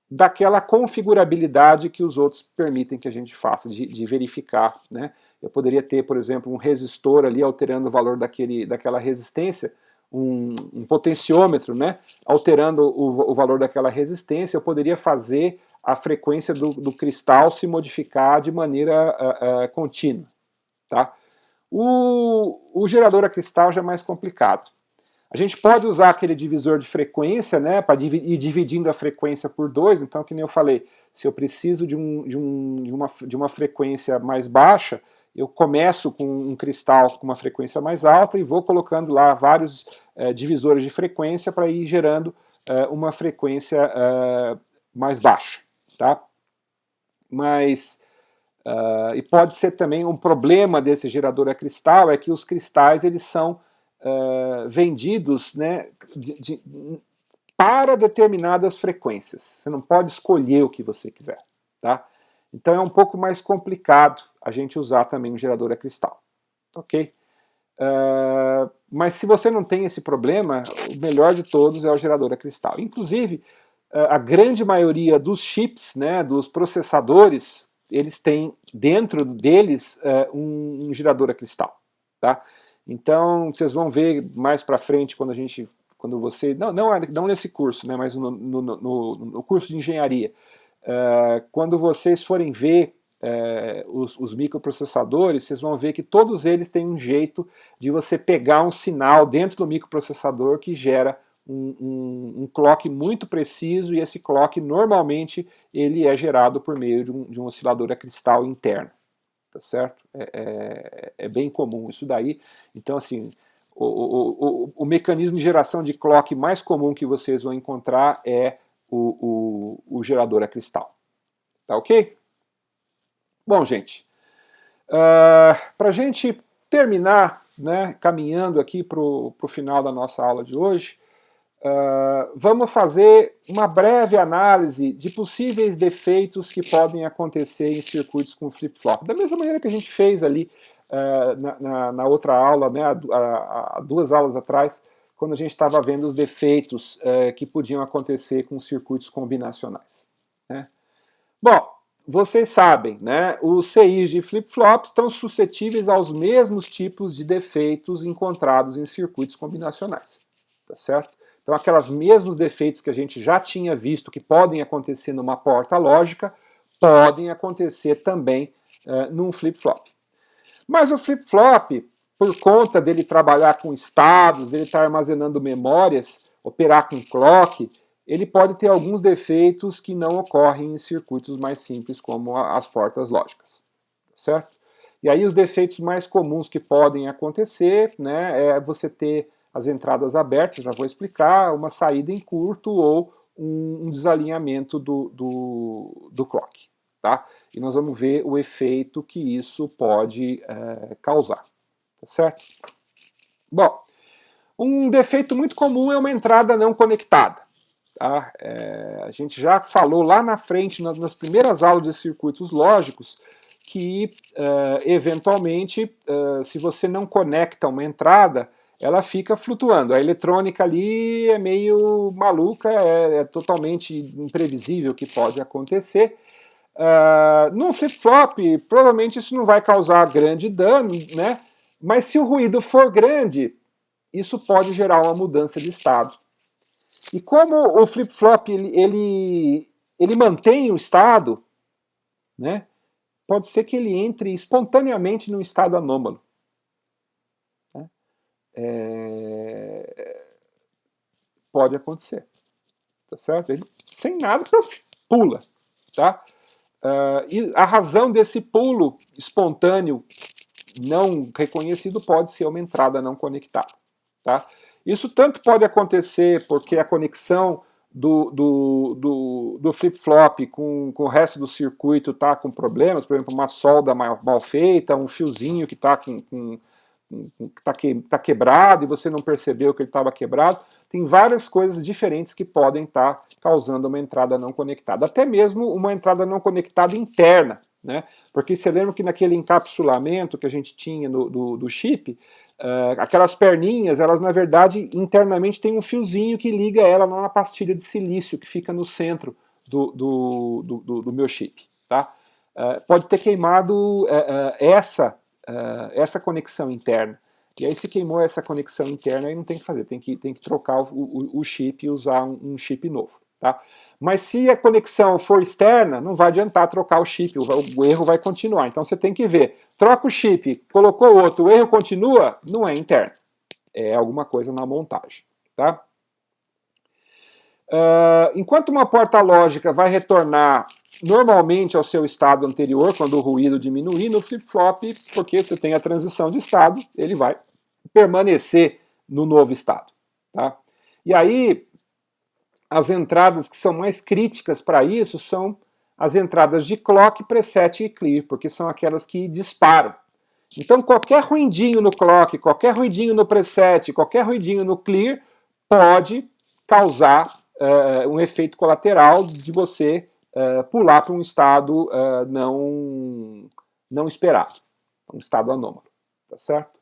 daquela configurabilidade que os outros permitem que a gente faça, de verificar. Né? Eu poderia ter, por exemplo, um resistor ali alterando o valor daquela resistência, um potenciômetro, né? Alterando o valor daquela resistência, eu poderia fazer a frequência do cristal se modificar de maneira contínua. Tá? O gerador a cristal já é mais complicado. A gente pode usar aquele divisor de frequência, né, para ir dividindo a frequência por 2, então, que nem eu falei, se eu preciso de uma frequência mais baixa, eu começo com um cristal com uma frequência mais alta e vou colocando lá vários divisores de frequência para ir gerando uma frequência mais baixa. Tá? Mas e pode ser também um problema desse gerador a cristal é que os cristais eles são vendidos, né, para determinadas frequências. Você não pode escolher o que você quiser. Tá? Então é um pouco mais complicado a gente usar também um gerador a cristal. Ok? Mas se você não tem esse problema, o melhor de todos é o gerador a cristal. Inclusive, a grande maioria dos chips, né, dos processadores, eles têm dentro deles um gerador a cristal. Tá? Então, vocês vão ver mais para frente quando você, não nesse curso, né, mas no curso de engenharia, quando vocês forem ver os microprocessadores, vocês vão ver que todos eles têm um jeito de você pegar um sinal dentro do microprocessador que gera um clock muito preciso, e esse clock normalmente ele é gerado por meio de um oscilador a cristal interno. Tá certo? É bem comum isso daí. Então, assim, o mecanismo de geração de clock mais comum que vocês vão encontrar é o gerador a cristal. Tá ok? Bom, gente, para a gente terminar, né, caminhando aqui para o final da nossa aula de hoje, vamos fazer uma breve análise de possíveis defeitos que podem acontecer em circuitos com flip-flop. Da mesma maneira que a gente fez ali na outra aula, né, há 2 aulas atrás, quando a gente estava vendo os defeitos que podiam acontecer com circuitos combinacionais. Né? Bom, vocês sabem, né, os CIs de flip-flops estão suscetíveis aos mesmos tipos de defeitos encontrados em circuitos combinacionais. Tá certo? Então, aqueles mesmos defeitos que a gente já tinha visto que podem acontecer numa porta lógica, podem acontecer também num flip-flop. Mas o flip-flop, por conta dele trabalhar com estados, ele estar armazenando memórias, operar com clock, ele pode ter alguns defeitos que não ocorrem em circuitos mais simples, como as portas lógicas. Certo? E aí os defeitos mais comuns que podem acontecer, né, é você ter as entradas abertas, já vou explicar, uma saída em curto ou um desalinhamento do clock. Tá? E nós vamos ver o efeito que isso pode causar. Tá certo? Bom, um defeito muito comum é uma entrada não conectada. Tá? A gente já falou lá na frente, nas primeiras aulas de circuitos lógicos, que eventualmente, se você não conecta uma entrada, ela fica flutuando. A eletrônica ali é meio maluca, é totalmente imprevisível o que pode acontecer. Num flip-flop, provavelmente isso não vai causar grande dano, né? Mas se o ruído for grande, isso pode gerar uma mudança de estado. E como o flip-flop ele mantém o estado, né? Pode ser que ele entre espontaneamente num estado anômalo. Né? Pode acontecer. Tá certo? Ele, sem nada, pula. Tá? E a razão desse pulo espontâneo não reconhecido pode ser uma entrada não conectada. Tá? Isso tanto pode acontecer porque a conexão do flip-flop com o resto do circuito está com problemas, por exemplo, uma solda mal feita, um fiozinho que está tá quebrado e você não percebeu que ele estava quebrado. Tem várias coisas diferentes que podem estar causando uma entrada não conectada. Até mesmo uma entrada não conectada interna. Né? Porque você lembra que naquele encapsulamento que a gente tinha do chip, aquelas perninhas, elas na verdade internamente tem um fiozinho que liga ela numa pastilha de silício que fica no centro do meu chip. Tá? Pode ter queimado essa conexão interna. E aí se queimou essa conexão interna, aí não tem que fazer, tem que trocar o chip e usar um chip novo. Tá? Mas se a conexão for externa, não vai adiantar trocar o chip, o erro vai continuar. Então você tem que ver, troca o chip, colocou outro, o erro continua, não é interno. É alguma coisa na montagem. Tá? Enquanto uma porta lógica vai retornar normalmente ao seu estado anterior, quando o ruído diminuir, no flip-flop, porque você tem a transição de estado, ele vai permanecer no novo estado. Tá? E aí, as entradas que são mais críticas para isso são as entradas de clock, preset e clear, porque são aquelas que disparam. Então, qualquer ruidinho no clock, qualquer ruidinho no preset, qualquer ruidinho no clear, pode causar um efeito colateral de você pular para um estado não esperado, um estado anômalo, tá certo?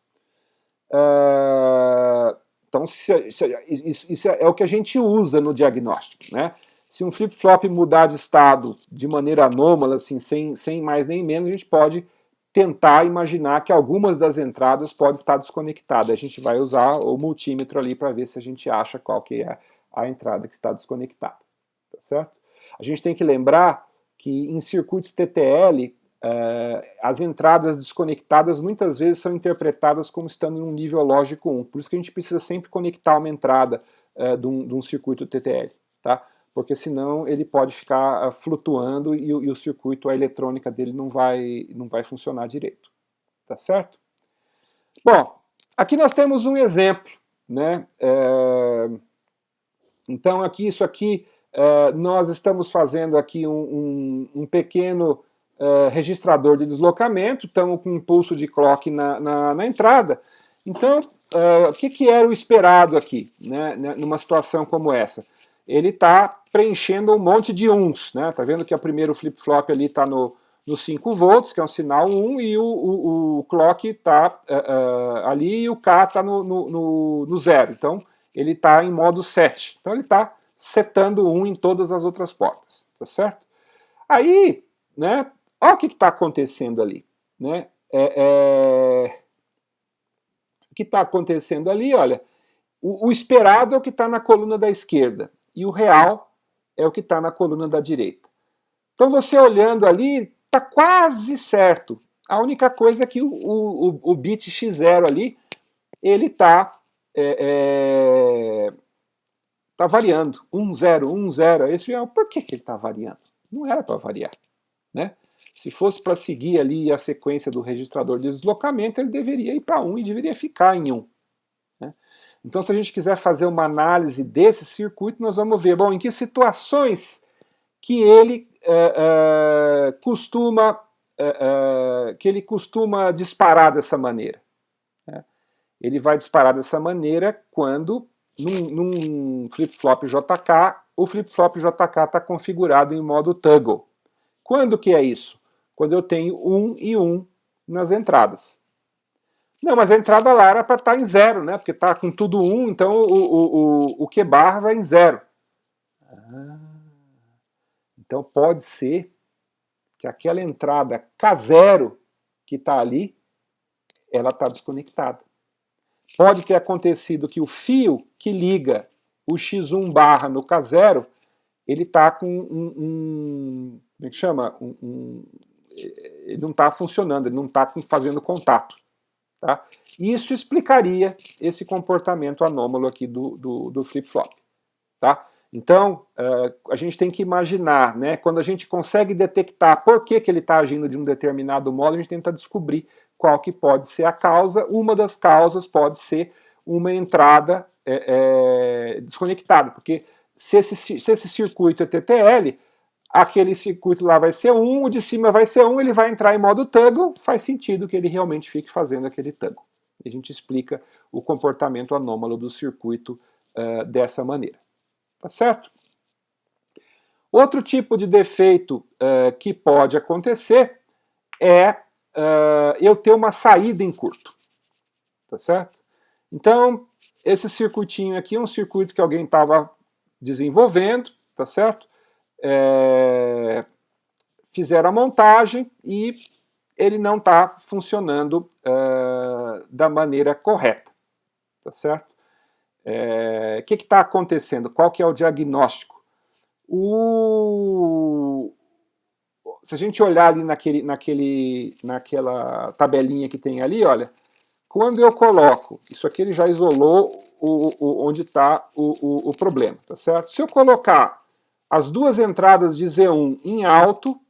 Então, isso é o que a gente usa no diagnóstico, né? Se um flip-flop mudar de estado de maneira anômala, assim, sem mais nem menos, a gente pode tentar imaginar que algumas das entradas podem estar desconectadas. A gente vai usar o multímetro ali para ver se a gente acha qual que é a entrada que está desconectada. Tá certo? A gente tem que lembrar que em circuitos TTL, as entradas desconectadas muitas vezes são interpretadas como estando em um nível lógico 1. Por isso que a gente precisa sempre conectar uma entrada de um circuito TTL. Tá? Porque senão ele pode ficar flutuando e o circuito, a eletrônica dele não vai funcionar direito. Tá certo? Bom, aqui nós temos um exemplo. Né? Então, isso aqui, nós estamos fazendo aqui um pequeno registrador de deslocamento, estamos com um pulso de clock na entrada. Então, o que era o esperado aqui, né, numa situação como essa? Ele está preenchendo um monte de uns, né? Tá vendo que o primeiro flip-flop ali está no 5 volts, que é um sinal 1, e o clock está ali e o K está no 0. Então, ele está em modo set. Então, ele está setando 1 em todas as outras portas, tá certo? Aí, né, olha o que está acontecendo ali, né? O que está acontecendo ali, olha, o esperado é o que está na coluna da esquerda e o real é o que está na coluna da direita. Então você olhando ali, está quase certo. A única coisa é que o bit x0 ali, ele está tá variando. 1, 0, 1, 0. Aí você fala, por que ele está variando? Não era para variar, né? Se fosse para seguir ali a sequência do registrador de deslocamento, ele deveria ir para 1 e deveria ficar em 1. Né? Então, se a gente quiser fazer uma análise desse circuito, nós vamos ver, bom, em que situações que ele costuma disparar dessa maneira. Né? Ele vai disparar dessa maneira quando, num flip-flop JK, o flip-flop JK está configurado em modo toggle. Quando que é isso? Quando eu tenho 1 e 1 nas entradas. Não, mas a entrada lá era para estar em 0, né? Porque está com tudo 1, então o Q-bar vai em 0. Então pode ser que aquela entrada K0 que está ali, ela está desconectada. Pode ter acontecido que o fio que liga o X1 barra no K0, ele está com como é que chama? Ele não está funcionando, ele não está fazendo contato. Tá? Isso explicaria esse comportamento anômalo aqui do flip-flop. Tá? Então, a gente tem que imaginar, né, quando a gente consegue detectar por que ele está agindo de um determinado modo, a gente tenta descobrir qual que pode ser a causa. Uma das causas pode ser uma entrada desconectada, porque se esse circuito é TTL, aquele circuito lá vai ser 1, o de cima vai ser 1, ele vai entrar em modo toggle, faz sentido que ele realmente fique fazendo aquele toggle. A gente explica o comportamento anômalo do circuito dessa maneira. Tá certo? Outro tipo de defeito que pode acontecer é eu ter uma saída em curto. Tá certo? Então, esse circuitinho aqui é um circuito que alguém estava desenvolvendo, tá certo? Fizeram a montagem e ele não está funcionando da maneira correta. Tá certo? O que está acontecendo? Qual que é o diagnóstico? Se a gente olhar ali naquela tabelinha que tem ali, olha, quando eu coloco, isso aqui ele já isolou onde está o problema, tá certo? Se eu colocar as duas entradas de Z1 em alto,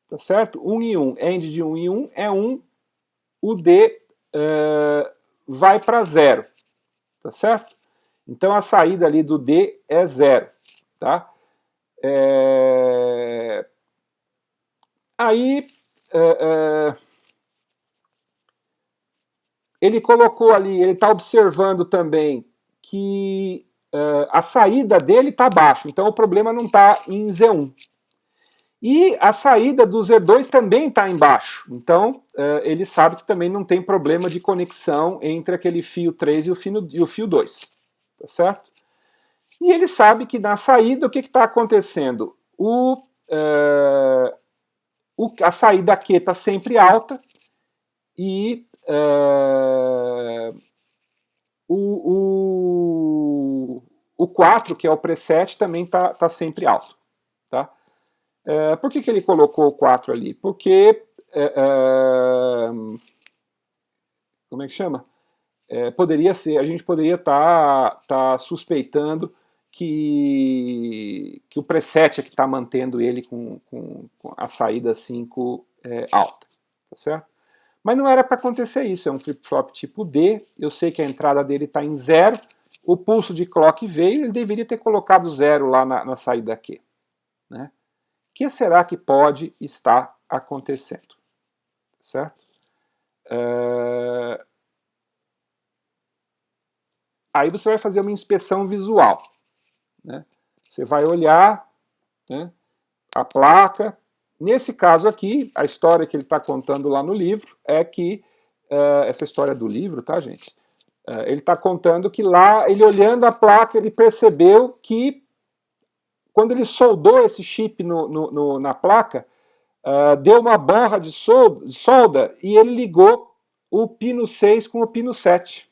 tá certo? 1 e 1, end de 1 e 1 é 1, o D vai para 0, tá certo? Então a saída ali do D é 0, tá? Aí ele colocou ali, ele está observando também que a saída dele está abaixo, então o problema não está em Z1. E a saída do Z2 também está embaixo, então ele sabe que também não tem problema de conexão entre aquele fio 3 e o fio 2, tá certo? E ele sabe que na saída o que está acontecendo? A saída Q está sempre alta e o 4, que é o preset, também está sempre alto. Tá? Por que ele colocou o 4 ali? Porque, como é que chama? Poderia ser, a gente poderia estar suspeitando que o preset é que está mantendo ele com a saída 5 alta. Tá certo? Mas não era para acontecer isso, é um flip-flop tipo D, eu sei que a entrada dele está em 0, o pulso de clock veio, ele deveria ter colocado 0 lá na saída Q. Né? O que será que pode estar acontecendo? Certo? Aí você vai fazer uma inspeção visual, né? Você vai olhar, né, a placa. Nesse caso aqui, a história que ele está contando lá no livro é que, essa história do livro, tá, gente? Ele está contando que lá, ele olhando a placa, ele percebeu que quando ele soldou esse chip na placa, deu uma borra de solda e ele ligou o pino 6 com o pino 7.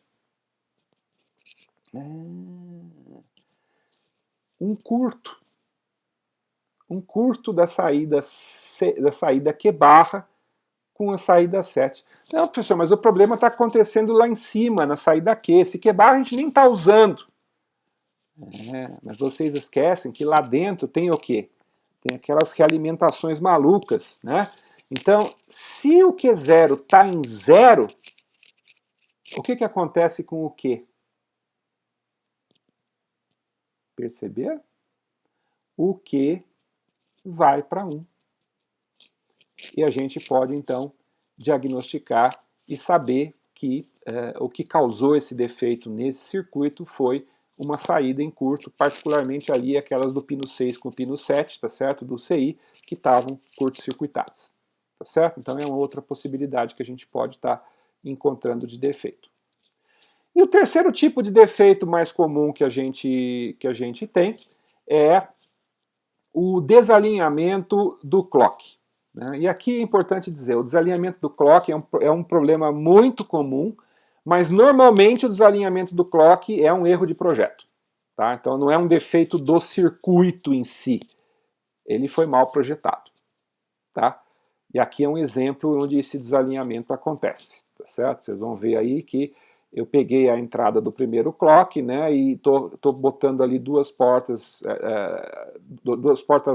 Um curto. Um curto da saída Q barra com a saída 7. Não, professor, mas o problema está acontecendo lá em cima, na saída Q. Esse Q barra a gente nem está usando. Mas vocês esquecem que lá dentro tem o quê? Tem aquelas realimentações malucas, né? Então, se o Q0 está em 0, o que acontece com o Q? Perceber? O Q vai para 1. E a gente pode, então, diagnosticar e saber que o que causou esse defeito nesse circuito foi uma saída em curto, particularmente ali aquelas do pino 6 com o pino 7, tá certo? Do CI, que estavam curto-circuitadas, tá certo? Então é uma outra possibilidade que a gente pode estar encontrando de defeito. E o terceiro tipo de defeito mais comum que a gente tem é o desalinhamento do clock. Né? E aqui é importante dizer, o desalinhamento do clock é um problema muito comum, mas normalmente o desalinhamento do clock é um erro de projeto. Tá? Então não é um defeito do circuito em si, ele foi mal projetado. Tá? E aqui é um exemplo onde esse desalinhamento acontece. Tá certo? Vocês vão ver aí que eu peguei a entrada do primeiro clock, né, e tô botando ali duas portas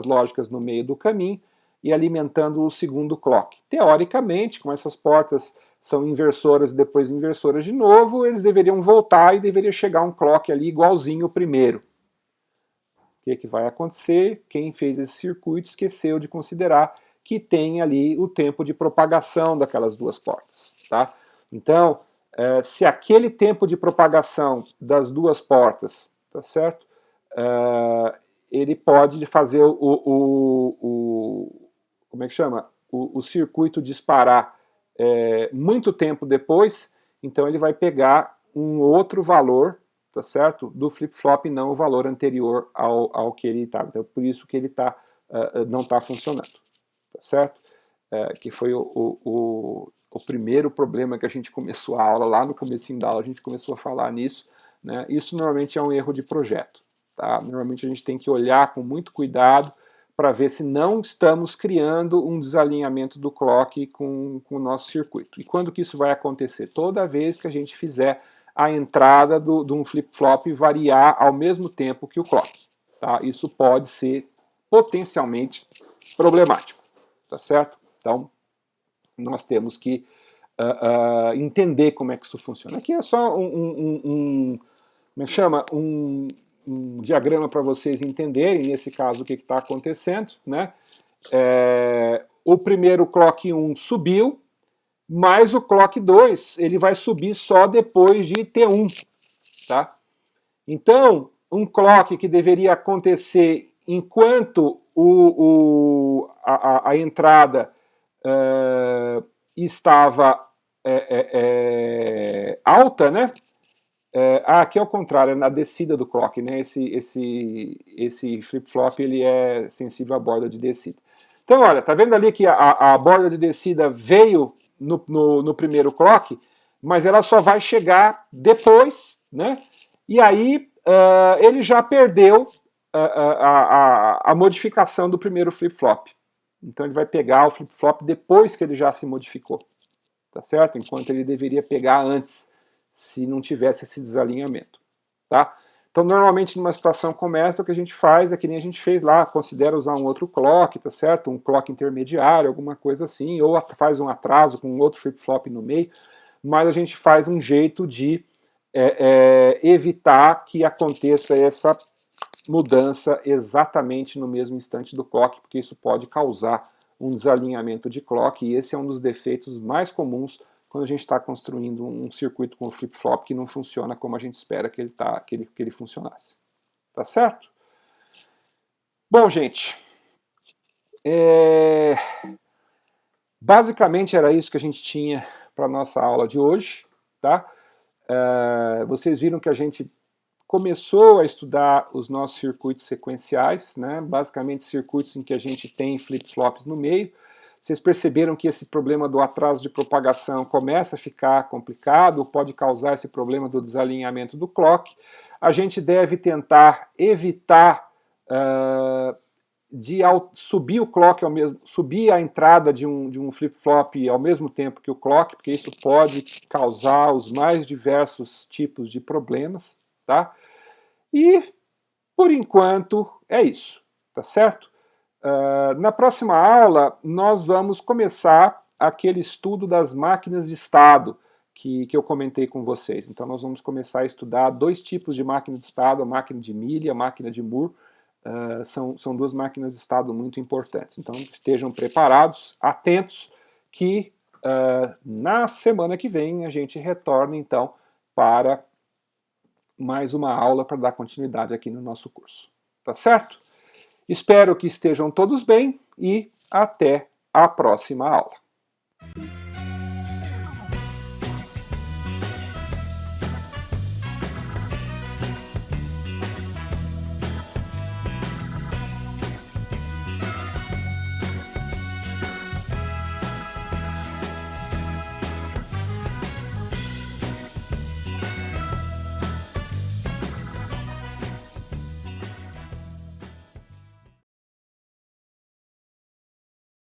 lógicas no meio do caminho e alimentando o segundo clock. Teoricamente, como essas portas são inversoras e depois inversoras de novo, eles deveriam voltar e deveria chegar um clock ali igualzinho o primeiro. O que vai acontecer? Quem fez esse circuito esqueceu de considerar que tem ali o tempo de propagação daquelas duas portas. Tá? Então, se aquele tempo de propagação das duas portas, tá certo? Ele pode fazer como é que chama? O circuito disparar muito tempo depois, então ele vai pegar um outro valor, tá certo? Do flip-flop, não o valor anterior ao que ele estava. Então, por isso que ele não está funcionando, tá certo? Que foi o primeiro problema que a gente começou a aula, lá no comecinho da aula a gente começou a falar nisso, né? Isso normalmente é um erro de projeto, tá? Normalmente a gente tem que olhar com muito cuidado para ver se não estamos criando um desalinhamento do clock com o nosso circuito. E quando que isso vai acontecer? Toda vez que a gente fizer a entrada de um flip-flop variar ao mesmo tempo que o clock. Tá? Isso pode ser potencialmente problemático, tá certo? Então, nós temos que entender como é que isso funciona. Aqui é só como é que chama? Um diagrama para vocês entenderem, nesse caso, o que está acontecendo. Né? O primeiro clock 1 subiu, mas o clock 2 ele vai subir só depois de T1. Tá? Então, um clock que deveria acontecer enquanto a entrada estava alta, né? Aqui é o contrário, é na descida do clock, né? Esse flip-flop ele é sensível à borda de descida. Então, olha, tá vendo ali que a borda de descida veio no primeiro clock, mas ela só vai chegar depois, né? E aí ele já perdeu a modificação do primeiro flip-flop. Então ele vai pegar o flip-flop depois que ele já se modificou, tá certo? Enquanto ele deveria pegar antes, se não tivesse esse desalinhamento, tá? Então normalmente numa situação como essa, o que a gente faz é que nem a gente fez lá, considera usar um outro clock, tá certo? Um clock intermediário, alguma coisa assim, ou faz um atraso com um outro flip-flop no meio, mas a gente faz um jeito de evitar que aconteça essa mudança exatamente no mesmo instante do clock, porque isso pode causar um desalinhamento de clock, e esse é um dos defeitos mais comuns quando a gente está construindo um circuito com flip-flop que não funciona como a gente espera que ele funcionasse. Tá certo? Bom, gente, basicamente era isso que a gente tinha para a nossa aula de hoje. Tá? Vocês viram que a gente começou a estudar os nossos circuitos sequenciais, né? Basicamente circuitos em que a gente tem flip-flops no meio. Vocês perceberam que esse problema do atraso de propagação começa a ficar complicado, pode causar esse problema do desalinhamento do clock. A gente deve tentar evitar de subir o clock subir a entrada de um flip-flop ao mesmo tempo que o clock, porque isso pode causar os mais diversos tipos de problemas, tá? E, por enquanto, é isso, tá certo? Na próxima aula, nós vamos começar aquele estudo das máquinas de estado que eu comentei com vocês. Então, nós vamos começar a estudar dois tipos de máquina de estado, a máquina de Mealy e a máquina de Moore. São duas máquinas de estado muito importantes. Então, estejam preparados, atentos, que na semana que vem a gente retorna, então, para mais uma aula para dar continuidade aqui no nosso curso. Tá certo? Espero que estejam todos bem e até a próxima aula.